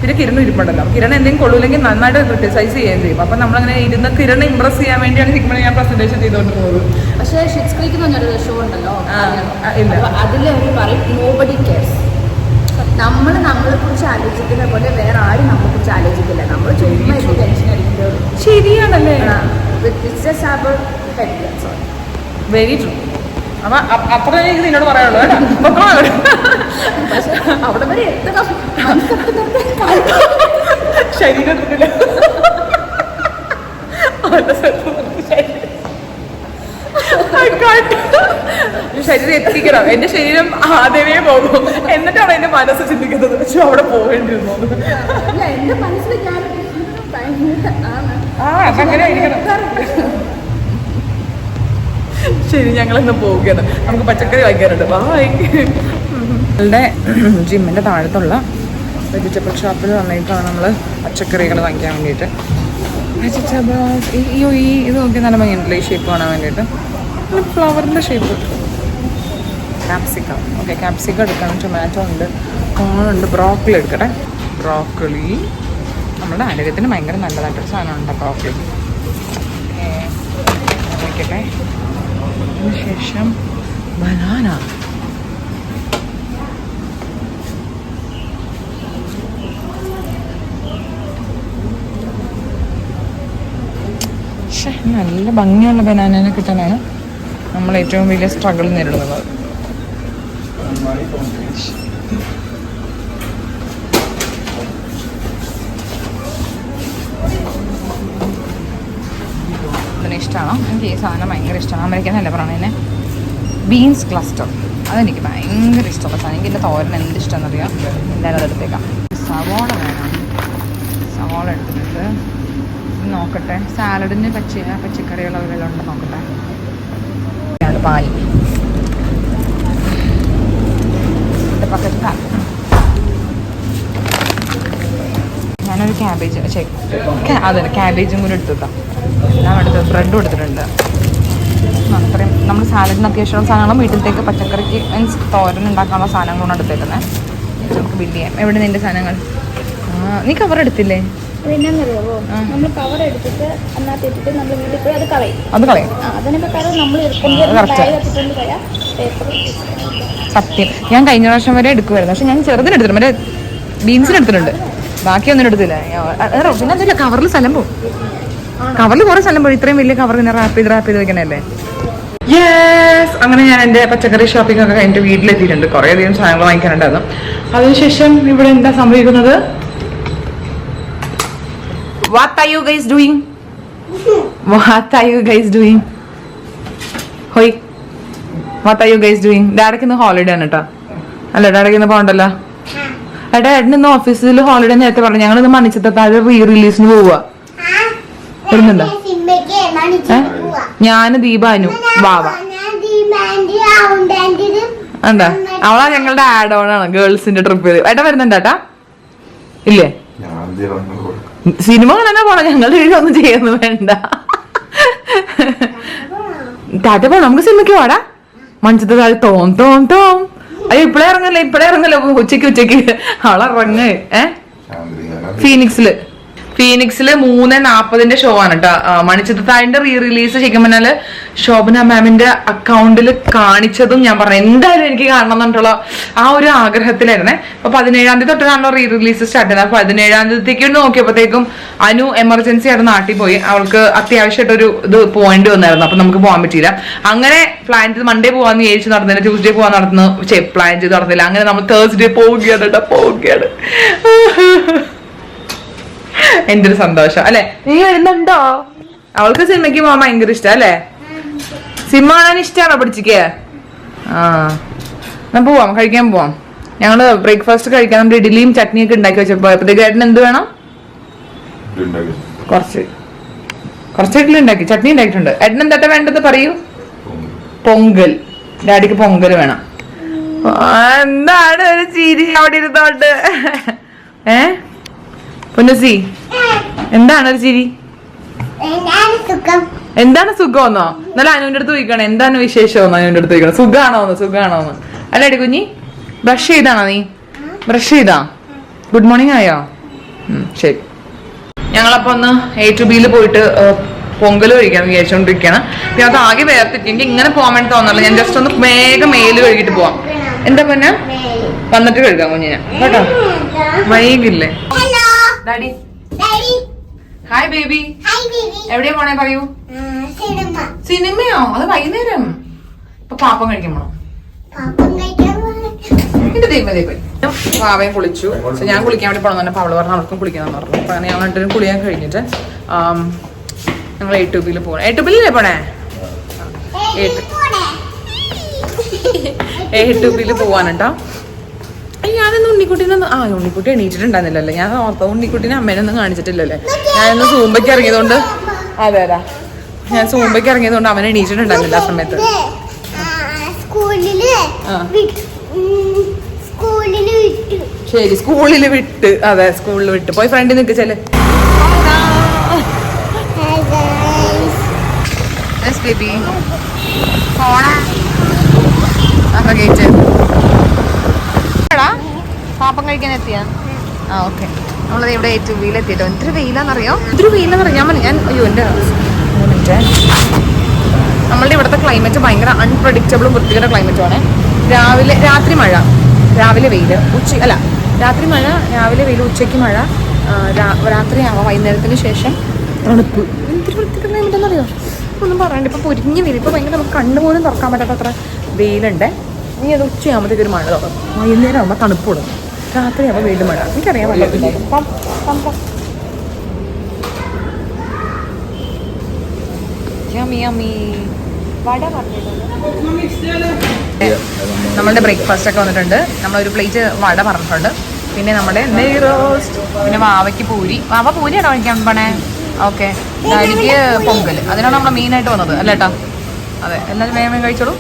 പിന്നെ കിരണും ഇരിപ്പുണ്ടല്ലോ. കിരൺ എന്തെങ്കിലും കൊള്ളൂല്ലെങ്കിൽ നന്നായിട്ട് ക്രിട്ടിസൈസ് ചെയ്യുകയും ചെയ്യും. അപ്പം നമ്മളങ്ങനെ ഇരുന്ന് കിരണ ഇമ്പ്രസ് ചെയ്യാൻ വേണ്ടിയാണ് ശരിക്കും ഞാൻ പ്രസന്റേഷൻ ചെയ്തുകൊണ്ടിരുന്നത്. പക്ഷേ ഷിറ്റ്സ് ക്രീക്ക് എന്ന് പറഞ്ഞൊരു ഷോ ഉണ്ടല്ലോ, അതിൽ അവർ പറയും നോബഡി കെയർസ്. നമ്മളെ കുറിച്ച് ആലോചിക്കുന്ന പോലെ വേറെ ആരും നമ്മളെ കുറിച്ച് ആലോചിക്കില്ല. നമ്മൾ ചുമ്മാ ടെൻഷൻ അടിക്കുന്നത് ശരിയാണല്ലേ. Very true. അപ്പൊ അത്ര എനിക്ക് നിന്നോട് പറയാനുള്ളൂ. പക്ഷെ അവിടെ വരെ എത്തണം. ശരീരത്തില്ല ശരീരം എത്തിക്കണം. എന്റെ ശരീരം ആദ്യമേ പോകും, എന്നിട്ടാണ് എന്റെ മനസ്സ് ചിന്തിക്കുന്നത് പക്ഷെ അവിടെ പോകേണ്ടിരുന്നു. എന്റെ മനസ്സിൽ ഞാൻ അങ്ങനെ ആയിരിക്കണം. ശരി, ഞങ്ങളിന്ന് പോവുകയാണ്. നമുക്ക് പച്ചക്കറി വാങ്ങിക്കാനുണ്ട്. ബായ്. നമ്മളുടെ ജിമ്മിൻ്റെ താഴത്തുള്ള വെജിറ്റബിൾ ഷോപ്പിൽ വന്നിട്ടാണ് നമ്മൾ പച്ചക്കറികൾ വാങ്ങിക്കാൻ വേണ്ടിയിട്ട്. വെജിറ്റബിൾസ് ഇത് നോക്കി നല്ല ഭംഗിയുണ്ടല്ലോ ഈ ഷേപ്പ് കാണാൻ വേണ്ടിയിട്ട്. ഫ്ലവറിൻ്റെ ഷേപ്പ്. ക്യാപ്സിക്കം. ഓക്കെ, ക്യാപ്സിക്കം എടുക്കണം. ടൊമാറ്റോ ഉണ്ട്, കോണുണ്ട്. ബ്രോക്കലി എടുക്കട്ടെ. ബ്രോക്കലി നമ്മുടെ ആരോഗ്യത്തിന് ഭയങ്കര നല്ലതായിട്ടൊരു സാധനമുണ്ട് ബ്രോക്കലി. ഓക്കെ, വയ്ക്കട്ടെ. അതിനുശേഷം ബനാന. നല്ല ഭംഗിയുള്ള ബനാനനെ കിട്ടാനാണ് നമ്മൾ ഏറ്റവും വലിയ സ്ട്രഗിൾ നേരിടുന്നത്. ഇതിനിഷ്ടമാണോ? എനിക്ക് ഈ സാധനം ഭയങ്കര ഇഷ്ടമാണ്. അമേരിക്കനല്ല പറയണതിനെ ബീൻസ് ക്ലസ്റ്റർ. അതെനിക്ക് ഭയങ്കര ഇഷ്ടമുള്ള സാധനം. എനിക്ക് എൻ്റെ തോരൻ എന്ത് ഇഷ്ടമെന്നറിയാം. എല്ലാവരും അതെടുത്തേക്കാം. സവാള വേണം. സവാള എടുത്തിട്ട് നോക്കട്ടെ. സാലഡിന് പച്ചക്കറികൾ അവരെല്ലാം ഉണ്ട് നോക്കട്ടെ. പാൽ പക്കത്ത് ഞാനൊരു ക്യാബേജ് അതന്നെ ക്യാബേജും കൂടി എടുത്തിട്ടാ. എല്ലാം എടുത്ത് ബ്രെഡും എടുത്തിട്ടുണ്ട്. അത്രയും നമ്മൾ സാലഡിന് അത്യാവശ്യമുള്ള സാധനങ്ങളും വീട്ടിലത്തേക്ക് പച്ചക്കറിക്ക് മീൻസ് തോരൻ ഉണ്ടാക്കാനുള്ള സാധനങ്ങളാണ് എടുത്തേക്കുന്നത്. നമുക്ക് ബില്ല് ചെയ്യാം. എവിടെ നിന്റെ സാധനങ്ങൾ? നീ കവർ എടുത്തില്ലേ? പിന്നെന്നറിയാവോ, നമ്മൾ കവർ എടുത്തിട്ട് അതിനകത്തിട്ടിട്ട് നമ്മൾ വീട്ടിൽ പോയി അത് കളയും. അതിനൊക്കെ കാരണം നമ്മൾ പേപ്പർ. സത്യം, ഞാൻ കഴിഞ്ഞ പ്രാവശ്യം വരെ എടുക്കുമായിരുന്നു. പക്ഷെ ഞാൻ ചെറുതിനെടുത്തിട്ടുണ്ട്, മറ്റേ ബീൻസിന് എടുത്തിട്ടുണ്ട്. ബാക്കിയൊന്നും എടുത്തില്ല. പിന്നെ അതില്ല, കവറിൽ സ്ഥലം പോകും. കവറിൽ കുറേ സ്ഥലം പോകും. ഇത്രയും വലിയ കവർ ഇങ്ങനെ റാപ്പ് ചെയ്ത് വെക്കണല്ലേ. യെസ്, അങ്ങനെ ഞാൻ എൻ്റെ പച്ചക്കറി ഷോപ്പിംഗ് ഒക്കെ എൻ്റെ വീട്ടിലെത്തിയിട്ടുണ്ട്. കുറേ അധികം സാധനങ്ങൾ വാങ്ങിക്കാനുണ്ടായിരുന്നു. അതിനുശേഷം ഇവിടെ എന്താ സംഭവിക്കുന്നത്? What are you guys doing? What are you guys doing? Hoi. What are you guys doing? ഡാഡയ്ക്ക് ഇന്ന് ഹോളിഡേ ആണ് കേട്ടോ. അല്ല ഡാഡയ്ക്ക് ഇന്ന് പോകണ്ടല്ലോ. ഏട്ടാ ഏട്ടൻ ഇന്ന് ഓഫീസിൽ ഹോളിഡേ നേരത്തെ പറഞ്ഞു. ഞങ്ങൾ ഇന്ന് മണിച്ചത്ത താഴെ റിലീസിന് പോവാ. വരുന്നുണ്ടോ? ഞാന് ദീപാനു വാവ. എന്താ അവളാ ഞങ്ങളുടെ ആഡ് ഓൺ ആണ് ഗേൾസിന്റെ ട്രിപ്പിൽ. ഏട്ടാ വരുന്നുണ്ടേട്ടാ? ഇല്ലേ? സിനിമ കാണാനാ പോണ. ഞങ്ങളുടെ വീടൊന്നും ചെയ്യുന്നു വേണ്ട. ടാറ്റ പോണം. നമുക്ക് സിനിമയ്ക്ക് പോടാ. മഞ്ചത്തെ താഴെ തോം തോം തോം. അയ്യോ ഇപ്പഴേ ഇറങ്ങല്ലോ ഉച്ചക്ക് അവളിറങ്ങ്. ഫീനിക്സില് 3:40 ഷോ ആണ് കേട്ടോ. മണിച്ചിത്രത്താഴിന്റെ റിലീസ് ശരിക്കും പറഞ്ഞാല് ശോഭന മാമിന്റെ അക്കൗണ്ടിൽ കാണിച്ചതും ഞാൻ പറഞ്ഞു എന്തായാലും എനിക്ക് കാണണം എന്നിട്ടുള്ള ആ ഒരു ആഗ്രഹത്തിലായിരുന്നേ. അപ്പൊ 17-ാം തീയതി തൊട്ടാണല്ലോ റിലീസ് സ്റ്റാർട്ട് ചെയ്തത്. 17-ാം തീയതിക്ക് നോക്കിയപ്പോഴത്തേക്കും അനു എമർജൻസി ആയിട്ട് നാട്ടിൽ പോയി. അവൾക്ക് അത്യാവശ്യമായിട്ടൊരു ഇത് പോയിന്റ് വന്നായിരുന്നു. അപ്പൊ നമുക്ക് പോകാൻ പറ്റിയില്ല. അങ്ങനെ പ്ലാൻ ചെയ്ത് മൺഡേ പോവാന്ന് വിചാരിച്ചു നടന്നില്ല. ട്യൂസ്ഡേ പോവാൻ നടന്നു. പ്ലാൻ ചെയ്ത് നടന്നില്ല. അങ്ങനെ നമ്മൾ തേഴ്സ്ഡേ പോവുകയാണ്. എന്റെ ഒരു സന്തോഷം അല്ലെ. നീ വരുന്നുണ്ടോ? അവൾക്ക് സിനിമയ്ക്ക് പോകാൻ ഭയങ്കര ഇഷ്ടം അല്ലേ? സിനിമ കാണാൻ ഇഷ്ടമാണോ പിടിച്ചിക്ക്? എന്നാ പോവാം, കഴിക്കാൻ പോവാം. ഞങ്ങള് ബ്രേക്ക്ഫാസ്റ്റ് കഴിക്കാൻ നമ്മുടെ ഇഡ്ഡലിയും ചട്നിയൊക്കെ ഉണ്ടാക്കി വെച്ചപ്പോ അപ്പോഴത്തേക്ക് ഏട്ടന് എന്ത് വേണം? കുറച്ച് ഇഡ്ഡലി ഉണ്ടാക്കി, ചട്നി ഉണ്ടാക്കിയിട്ടുണ്ട്. ഏട്ടന് എന്താ വേണ്ടത് പറയൂ. പൊങ്കൽ. ഡാഡിക്ക് പൊങ്കൽ വേണം. എന്താണ് ഒരു ചിരി അവിടെ ഇരുന്നോണ്ട്? പൊന്നസി എന്താണ് ഒരു ചിരി? എന്താണ് സുഖമെന്നോ? എന്നാലും അനുവിന്റെ അടുത്ത് ചോദിക്കണം എന്താണ് വിശേഷമെന്നോ. അനുവിന്റെ അടുത്ത് ചോദിക്കണം സുഖാണോന്ന്. അല്ലേടി കുഞ്ഞി ബ്രഷ് ചെയ്താണോ? നീ ബ്രഷ് ചെയ്താ? ഗുഡ് മോർണിംഗ് ആയോ? ശരി. ഞങ്ങളപ്പോ ഒന്ന് A to B പോയിട്ട് പൊങ്കൽ കഴിക്കാൻ വിചാരിച്ചോണ്ടിരിക്കുകയാണ്. പിന്നെ അത് ആകെ വേർത്തിട്ട് എനിക്ക് ഇങ്ങനെ പോകാൻ വേണ്ടി തോന്നല്ല. ഞാൻ ജസ്റ്റ് ഒന്ന് വേഗം മേല് കഴുകിട്ട് പോവാം. എന്താ പിന്നെ വന്നിട്ട് കഴുകാം കുഞ്ഞിനെ കേട്ടോ. വൈകില്ലേ ഡാഡി? Hi baby. എവിടെയാ പോണേ പറയൂ. സിനിമയോ? അത് വൈകുന്നേരം. ഇപ്പൊ പാപ്പം കഴിക്കാൻ പോണോ? എന്റെ ദൈവം പാവയും കുളിച്ചു. ഞാൻ കുളിക്കാൻ വേണ്ടി പോണെന്ന് പറഞ്ഞപ്പോ അവള് പറഞ്ഞു അവർക്കും കുളിക്കാന്ന് പറഞ്ഞു. അപ്പൊ ഞാൻ രണ്ടുപേരും കുളിയാൻ കഴിഞ്ഞിട്ട് ഞങ്ങൾ A to B പോകണം. A to B പോണേ? A to B പോവാനുണ്ടോ? ഞാനൊന്ന് ഉണ്ണിക്കുട്ടി എണീറ്റിട്ടുണ്ടായിരുന്നില്ലല്ലേ. ഞാൻ ഉണ്ണിക്കുട്ടിനെ അമ്മേനൊന്നും കാണിച്ചിട്ടില്ലല്ലേ. ഞാനൊന്ന് സൂമ്പയ്ക്ക് ഇറങ്ങിയതുകൊണ്ട് ഞാൻ സൂമ്പയ്ക്ക് ഇറങ്ങിയതുകൊണ്ട് അവനെ എണീറ്റിട്ടുണ്ടായിരുന്നില്ല ആ സമയത്ത്. ശരി സ്കൂളിൽ വിട്ട്. അതെ സ്കൂളിൽ വിട്ട് പോയി ഫ്രണ്ടിൽ നിൽക്ക് ചെല്. ബേബി പാപ്പം കഴിക്കാൻ എത്തിയാ? ഓക്കെ. നമ്മളത് ഇവിടെ A to B എത്തിയിട്ടോ. എന്തൊരു വെയിലാന്നറിയോ? ഞാൻ അയ്യോ എൻ്റെ നമ്മളുടെ ഇവിടുത്തെ ക്ലൈമറ്റ് ഭയങ്കര അൺപ്രഡിക്റ്റബിളും വൃത്തികെട്ട ക്ലൈമറ്റുമാണ്. രാത്രി മഴ, രാവിലെ വെയിൽ, രാത്രി മഴ, രാവിലെ വെയിൽ, ഉച്ചയ്ക്ക് മഴ, രാത്രിയാവാം, വൈകുന്നേരത്തിന് ശേഷം തണുപ്പ്. എന്തൊരു വൃത്തികെട്ട ക്ലൈമറ്റ് എന്നറിയോ? ഒന്നും പറയണ്ട. ഇപ്പൊ പൊരിഞ്ഞ വെയിൽ, ഇപ്പൊ ഭയങ്കര നമുക്ക് കണ്ണുപോലും തുറക്കാൻ പറ്റാത്ത അത്ര വെയിലുണ്ട്. ഇനി അത് ഉച്ചയാകുമ്പോഴത്തേക്ക് ഒരു മഴ തുടങ്ങും. വൈകുന്നേരം ആകുമ്പോൾ തണുപ്പ് തുടങ്ങും. രാത്രിയാകുമ്പോൾ വീണ്ടും മഴ. എനിക്കറിയാൻ പറ്റില്ല. നമ്മളുടെ ബ്രേക്ക്ഫാസ്റ്റ് ഒക്കെ വന്നിട്ടുണ്ട്. നമ്മളൊരു പ്ലേറ്റ് വട പറഞ്ഞിട്ടുണ്ട്. പിന്നെ നമ്മുടെ നെയ് റോസ്റ്റ്, പിന്നെ വാവയ്ക്ക് പൂരി. വാവ പൂരിയാണോ കഴിക്കാൻ പോണേ? ഓക്കെ. എനിക്ക് പൊങ്കൽ. അതിനാണ് നമ്മൾ മെയിനായിട്ട് വന്നത് അല്ലേട്ടാ? അതെ, എല്ലാവരും വേഗം കഴിച്ചോളൂ.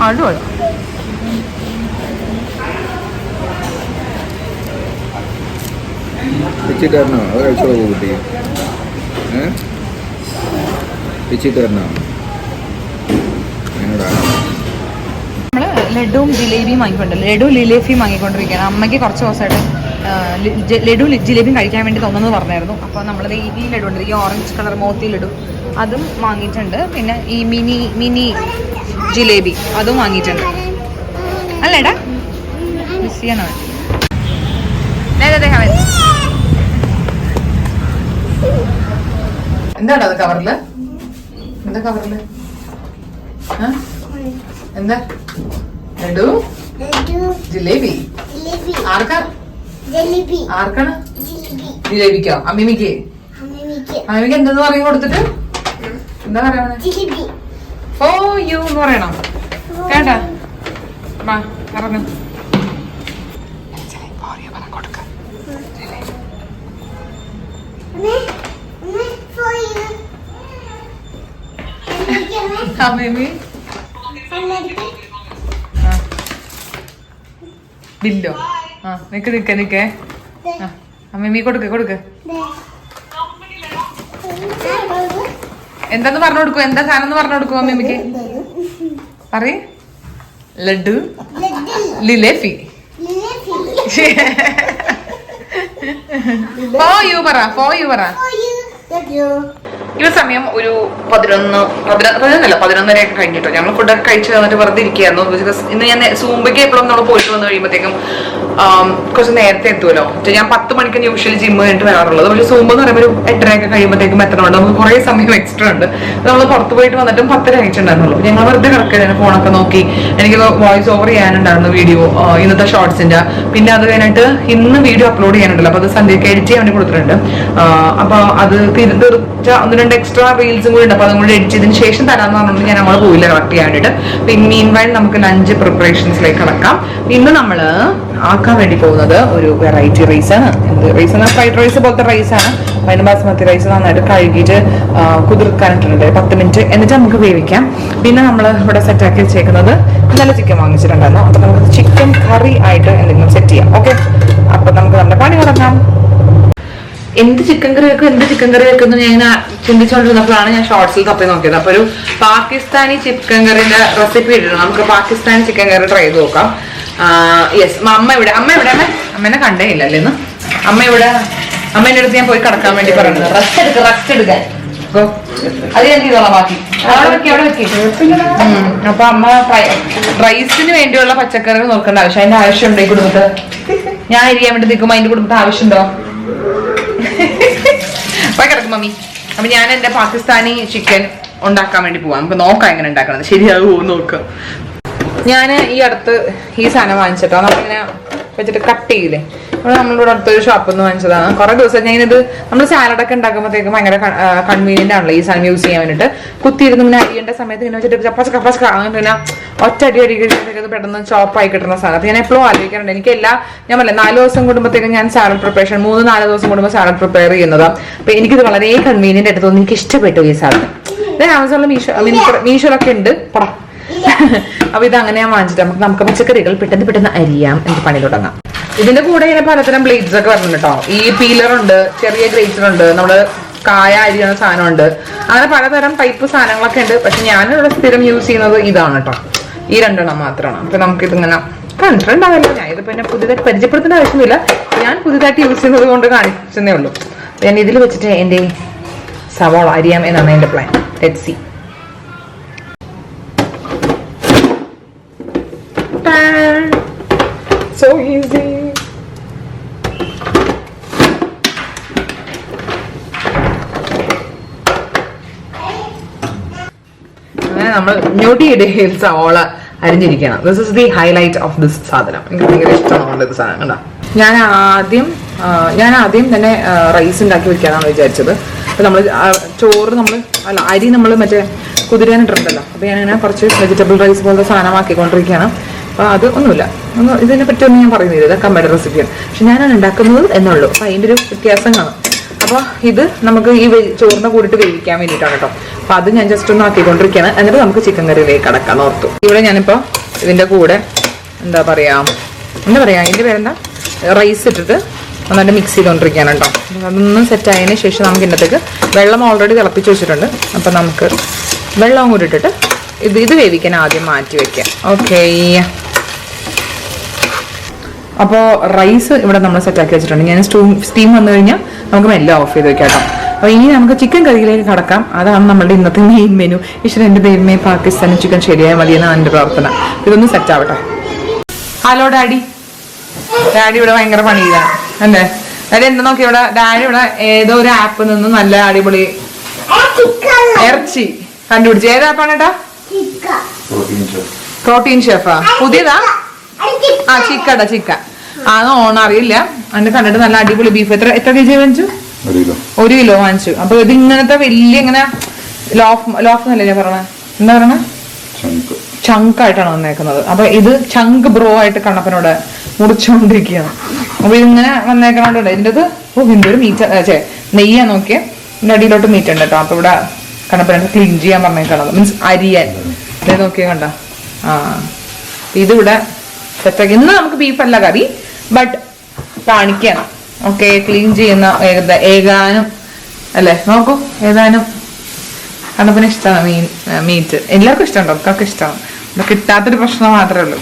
അടിപൊളി. നമ്മള് ലഡുവും ജിലേബിയും വാങ്ങിക്കൊണ്ടിരിക്കുകയാണ്. അമ്മയ്ക്ക് കുറച്ച് ദിവസമായിട്ട് ലഡു ജിലേബിയും കഴിക്കാൻ വേണ്ടി തോന്നുന്നത് പറഞ്ഞായിരുന്നു. അപ്പോൾ നമ്മളത് ഈ ലഡു ഉണ്ട്, ഈ ഓറഞ്ച് കളർ മോത്തി ലഡു, അതും വാങ്ങിയിട്ടുണ്ട്. പിന്നെ ഈ മിനി ജിലേബി അതും വാങ്ങിയിട്ടുണ്ട്. അല്ലേടാ മിസ് ചെയ്യാനോ? എന്താടാ അത് കവറില്? എന്താ കവറില്? എന്താ ലഡു? ജിലേബി ആർക്കാണ് ജിലേബിക്കോ? അമ്മിമിക്ക് അമ്മിമിക്ക് എന്തെന്ന് പറയും കൊടുത്തിട്ട്? എന്താ പറയണേ? ഫോർ യു എന്ന് പറയണം കേട്ടാ. പറഞ്ഞു അമ്മിമി ബില്ലോ. നിക്കേ അമ്മിമി കൊടുക്ക്. എന്താന്ന് പറഞ്ഞു കൊടുക്കും? എന്താ സാധനം പറഞ്ഞു കൊടുക്കും അമ്മിമിക്ക്? പറയ്. ലഡു ലിലേഫി. ഫോർ യു പറ. ഈ സമയം ഒരു 11:30 കഴിഞ്ഞിട്ടോ. ഞങ്ങൾ ഫുഡൊക്കെ കഴിച്ചു വന്നിട്ട് വെറുതെ ഇരിക്കുകയായിരുന്നു. ബിക്കോസ് ഇന്ന് ഞാൻ സൂമ്പയ്ക്ക് എപ്പോഴും നമ്മൾ പോയിട്ട് വന്നു കഴിയുമ്പോഴത്തേക്കും കുറച്ച് നേരത്തെ എത്തുമല്ലോ. ഞാൻ 10 മണിക്ക് യൂഷ്വലി ജിമ്മ് കഴിഞ്ഞിട്ട് വരാറുള്ളത്. പക്ഷേ സൂമ്പ് എന്ന് പറയുമ്പോൾ ഒരു 8:30 കഴിയുമ്പോഴത്തേക്കും എത്തണമുണ്ട്. നമുക്ക് കുറേ സമയം എക്സ്ട്രാ ഉണ്ട്. നമ്മൾ പുറത്ത് പോയിട്ട് വന്നിട്ടും 10:30 ആയിട്ടുണ്ടായിരുന്നുള്ളൂ. ഞങ്ങൾ വെറുതെ കിടക്കുകയായിരുന്നു, ഫോണൊക്കെ നോക്കി. എനിക്ക് വോയിസ് ഓവർ ചെയ്യാനുണ്ടായിരുന്നു വീഡിയോ, ഇന്നത്തെ ഷോർട്സിന്റെ. പിന്നെ അത് കഴിഞ്ഞിട്ട് ഇന്ന് വീഡിയോ അപ്ലോഡ് ചെയ്യാനുണ്ടല്ലോ. അപ്പൊ അത് സന്ധ്യയ്ക്ക് എഡിറ്റ് ചെയ്യാൻ വേണ്ടി കൊടുത്തിട്ടുണ്ട്. അപ്പൊ അത് തീർച്ച 1-2 എക്സ്ട്രാ റീൽസും കൂടി ഉണ്ട്. അപ്പൊ അതും കൂടി എഡിറ്റ് ചെയ്തതിന് ശേഷം തരാമെന്ന് പറഞ്ഞിട്ട് ഞാൻ നമ്മൾ പോയില്ല കറക്റ്റ് ചെയ്യാൻ വേണ്ടിയിട്ട്. പിന്നെ മീൻ വൈൽ നമുക്ക് ലഞ്ച് പ്രിപ്പറേഷൻസിലേക്ക് കടക്കാം. ഇന്ന് നമ്മൾ ആക്കാൻ വേണ്ടി പോകുന്നത് ഒരു വെറൈറ്റി റൈസാണ്. എന്ത് റൈസാണ്? ഫ്രൈഡ് റൈസ് പോലത്തെ റൈസാണ്. അതിന് ബാസ്മതി റൈസ് നന്നായിട്ട് കഴുകിയിട്ട് കുതിർക്കാനിട്ടുണ്ട് 10 മിനിറ്റ്. എന്നിട്ട് നമുക്ക് വേവിക്കാം. പിന്നെ നമ്മൾ ഇവിടെ സെറ്റാക്കി വെച്ചേക്കുന്നത് നല്ല ചിക്കൻ വാങ്ങിച്ചിട്ടുണ്ടായിരുന്നു. അപ്പൊ നമുക്ക് ചിക്കൻ കറി ആയിട്ട് എന്തെങ്കിലും സെറ്റ് ചെയ്യാം. ഓക്കെ, അപ്പൊ നമുക്ക് നമ്മുടെ പണി തുടങ്ങാം. എന്ത് ചിക്കൻ കറി വെക്കുന്നു ഞാൻ ചിന്തിച്ചുകൊണ്ടിരുന്നപ്പോഴാണ് ഞാൻ ഷോർട്സിൽ തപ്പി നോക്കിയത്. അപ്പൊ ഒരു പാകിസ്ഥാനി ചിക്കൻ കറിന്റെ റെസിപ്പി ഇട്ടിട്ടുണ്ട്. നമുക്ക് പാകിസ്ഥാനി ചിക്കൻ കറി ട്രൈ ചെയ്ത് നോക്കാം. യെസ്, അമ്മേനെ കണ്ടേ ഇല്ലല്ലേ ഇന്ന്. അമ്മേന്റെ അടുത്ത് ഞാൻ പോയി കിടക്കാൻ വേണ്ടി പറയുന്നത്. റെസ്റ്റ് എടുക്കാൻ അത് ഞാൻ ചെയ്തോളാം. ബാക്കി അവിടെ വെക്കി. അപ്പൊ അമ്മ റൈസിന് വേണ്ടിയുള്ള പച്ചക്കറികൾ നോക്കേണ്ട ആവശ്യം, അതിന്റെ ആവശ്യമുണ്ടോ ഈ കുടുംബത്ത്? ഞാൻ അരിയാൻ വേണ്ടി നിൽക്കുമ്പോ അതിന്റെ കുടുംബത്തെ ആവശ്യമുണ്ടോ? പോയി കിടക്കും മമ്മി. അപ്പൊ ഞാൻ എന്റെ പാകിസ്ഥാനി ചിക്കൻ ഉണ്ടാക്കാൻ വേണ്ടി പോവാം. നമുക്ക് നോക്കാം എങ്ങനെ ഉണ്ടാക്കണത്. ശരിയാകുമോ നോക്കാം. ഞാൻ ഈ അടുത്ത് ഈ സാധനം വാങ്ങിച്ചിട്ടോ. നമ്മളിങ്ങനെ വെച്ചിട്ട് കട്ട് ചെയ്യില്ലേ, നമ്മളിവിടെ അടുത്തൊരു ഷോപ്പിൽ നിന്ന് വാങ്ങിച്ചതാണ്. കുറെ ദിവസം ഞാനിത് നമ്മൾ സാലഡൊക്കെ ഉണ്ടാക്കുമ്പോഴത്തേക്കും ഭയങ്കര കൺവീനിയന്റ് ആണല്ലോ ഈ സാധനം യൂസ് ചെയ്യാൻ വേണ്ടിട്ട്. കുത്തിയിരുന്ന് ഇങ്ങനെ അരിയേണ്ട സമയത്ത് ഇങ്ങനെ വെച്ചിട്ട് കപ്പസ് അങ്ങനെ ഒറ്റ അടി പെട്ടെന്ന് ചോപ്പായി കിട്ടുന്ന സാധനം. ഞാൻ എപ്പോഴും ആലോചിക്കാറുണ്ട്. എനിക്ക് ഞാൻ പറഞ്ഞില്ല 4 ദിവസം കൂടുമ്പോഴത്തേക്കും ഞാൻ സാലഡ് പ്രിപ്പറേഷൻ 3-4 ദിവസം കൂടുമ്പോൾ സാലഡ് പ്രിപ്പയർ ചെയ്യുന്നതാണ്. അപ്പൊ എനിക്കിത് വളരെ കൺവീനിയന്റ് ആയിട്ട് തോന്നി. എനിക്ക് ഇഷ്ടപ്പെട്ടു ഈ സാധനം. ഇത് ആമസോണിൽ മീഷോയിലൊക്കെ ഉണ്ട്. അപ്പൊ ഇത് അങ്ങനെ ഞാൻ വാങ്ങിച്ചിട്ട് നമുക്ക് പച്ചക്കറികൾ പെട്ടെന്ന് അരിയാം. എനിക്ക് പണി തുടങ്ങാം. ഇതിന്റെ കൂടെ ഇങ്ങനെ പലതരം ബ്ലേഡ്സ് ഒക്കെ വരുന്നുണ്ട് കേട്ടോ. ഈ പീലറുണ്ട്, ചെറിയ ഗ്രേറ്ററുണ്ട്, നമ്മള് കായ അരിയുന്ന സാധനമുണ്ട്. അങ്ങനെ പലതരം ടൈപ്പ് സാധനങ്ങളൊക്കെ ഉണ്ട്. പക്ഷെ ഞാനിവിടെ സ്ഥിരം യൂസ് ചെയ്യുന്നത് ഇതാണ് കേട്ടോ. ഈ 2 എണ്ണം മാത്രമാണ്. അപ്പൊ നമുക്കിതിങ്ങനെ കണ്ടിട്ടുണ്ടാവില്ല. ഞാൻ ഇതിപ്പോ എന്നെ പുതിയതായിട്ട് പരിചയപ്പെടുത്തേണ്ട ആവശ്യമില്ല. ഞാൻ പുതിയതായിട്ട് യൂസ് ചെയ്യുന്നത് കൊണ്ട് കാണിച്ചതേ ഉള്ളൂ. ഞാൻ ഇതിൽ വെച്ചിട്ട് എന്റെ സവാള അരിയാം എന്നാണ് എന്റെ plan. Let's see. So easy. അങ്ങനെ നമ്മൾ ഞൊടിയുടെ സവാള അരിഞ്ഞിരിക്കണം. This is the highlight of this സാധനം. എനിക്ക് ഭയങ്കര ഇഷ്ടമാണ് ഇത് സാധനം. കണ്ടോ, ഞാൻ ആദ്യം തന്നെ റൈസ് ഉണ്ടാക്കി വെക്കാനാണ് വിചാരിച്ചത്. അപ്പൊ നമ്മൾ ചോറ് അരി നമ്മൾ മറ്റേ കുതിരാനിട്ടുണ്ടല്ലോ. അപ്പൊ ഞാനിങ്ങനെ കുറച്ച് വെജിറ്റബിൾ റൈസ് പോലത്തെ സാധനമാക്കിക്കൊണ്ടിരിക്കുകയാണ്. അപ്പൊ അത് ഒന്നുമില്ല, ഇതിനെ പറ്റിയൊന്നും ഞാൻ പറയുന്നില്ല. ഇതൊക്കെ അമ്മയുടെ റെസിപ്പിയാണ്. പക്ഷെ ഞാനാണ് ഉണ്ടാക്കുന്നത് എന്നുള്ളൂ. അപ്പൊ അതിൻ്റെ ഒരു വ്യത്യാസം കാണും. അപ്പൊ ഇത് നമുക്ക് ഈ ചോറിനെ കൂടിയിട്ട് വേവിക്കാൻ വേണ്ടിയിട്ടാണ് കേട്ടോ. അപ്പൊ അത് ഞാൻ ജസ്റ്റ് ഒന്ന് ആക്കിക്കൊണ്ടിരിക്കുകയാണ്. എന്നിട്ട് നമുക്ക് ചിക്കൻ കറിയിലേക്ക് കടക്കാൻ ഓർത്തു. ഇവിടെ ഞാനിപ്പോ ഇതിന്റെ കൂടെ എന്താ പറയാ ഇതിന്റെ പേരെന്താ, റൈസ് ഇട്ടിട്ട് നന്നായിട്ട് മിക്സ് ചെയ്തുകൊണ്ടിരിക്കുകയാണ് കേട്ടോ. അതൊന്നും സെറ്റ് ആയതിനു ശേഷം നമുക്ക് ഇന്നത്തേക്ക് വെള്ളം ഓൾറെഡി തിളപ്പിച്ച് വെച്ചിട്ടുണ്ട്. അപ്പൊ നമുക്ക് വെള്ളവും കൂടി ഇട്ടിട്ട് ഇത് വേവിക്കാൻ ആദ്യം മാറ്റി വെക്കാം. ഓക്കേ, അപ്പോൾ റൈസ് ഇവിടെ നമ്മൾ സെറ്റാക്കി വെച്ചിട്ടുണ്ട്. ഞാൻ സ്റ്റീം വന്നു കഴിഞ്ഞാൽ നമുക്ക് മെല്ലെ ഓഫ് ചെയ്ത് വെക്കാം കേട്ടോ. അപ്പോൾ ഇനി നമുക്ക് ചിക്കൻ കറിയിലേക്ക് കടക്കാം. അതാണ് നമ്മുടെ ഇന്നത്തെ മെയിൻ മെനു. ഈശ്വരൻ എൻ്റെ ദൈവമേ, പാകിസ്ഥാനി ചിക്കൻ ശരിയായ മതിയെന്നാണ് എൻ്റെ പ്രാർത്ഥന. ഇതൊന്ന് സെറ്റ് ആവട്ടെ. ഹലോ ഡാഡി ഇവിടെ ഭയങ്കര പണിയിലാണ് അല്ലേ? ഡാഡി എന്താ നോക്കി ഇവിടെ, ഡാഡി ഇവിടെ ഏതോ ഒരു ആപ്പിൽ നിന്ന് നല്ല അടിപൊളി ഇറച്ചി കണ്ടുപിടിച്ചു. ഏത് ആപ്പാണ് ഏട്ടാ? പ്രോട്ടീൻ ഷെഫാ? പുതിയതാ? ചിക്ക അത് ഓണം അറിയില്ല. അതിന്റെ കണ്ടിട്ട് നല്ല അടിപൊളി ബീഫ്. എത്ര കെ ജി വാങ്ങിച്ചു? 1 കിലോ വാങ്ങിച്ചു. അപ്പൊ ഇത് ഇങ്ങനത്തെ വലിയ ഇങ്ങനെ ലോഫ് എന്നല്ലേ ഞാൻ പറഞ്ഞ, എന്താ പറയണ, ചങ്കായിട്ടാണ് വന്നേക്കുന്നത്. അപ്പൊ ഇത് ചങ്ക് ബ്രോ ആയിട്ട് കണ്ണപ്പനോട് മുറിച്ചുകൊണ്ടിരിക്കുകയാണ്. അപ്പൊ ഇതിങ്ങനെ വന്നേക്കണോണ്ട് ഇതിൻ്റെ ഒരു മീറ്റ് നെയ്യാ നോക്കിയേ. ഇതിന്റെ അടിയിലോട്ട് മീറ്റ് ഉണ്ട് കേട്ടോ. അപ്പൊ ഇവിടെ കണ്ണപ്പനെ ക്ലീൻ ചെയ്യാൻ പറഞ്ഞേക്കണത്, മീൻസ് അരിയാൻ. ഇത് നോക്കിയാ കണ്ട. ഇതിവിടെ സെറ്റാക്കി. ഇന്ന് നമുക്ക് ബീഫല്ല കറി, ബട്ട് കാണിക്കണം. ഓക്കെ, ക്ലീൻ ചെയ്യുന്ന ഏകാനും അല്ലേ, നോക്കൂ. ഏതാനും കണ്ണപ്പന് ഇഷ്ടമാണ് മീറ്റ്. എല്ലാവർക്കും ഇഷ്ടമുണ്ടോ? ഒക്കെ ഇഷ്ടമാണ്. കിട്ടാത്തൊരു പ്രശ്നം മാത്രമേ ഉള്ളൂ.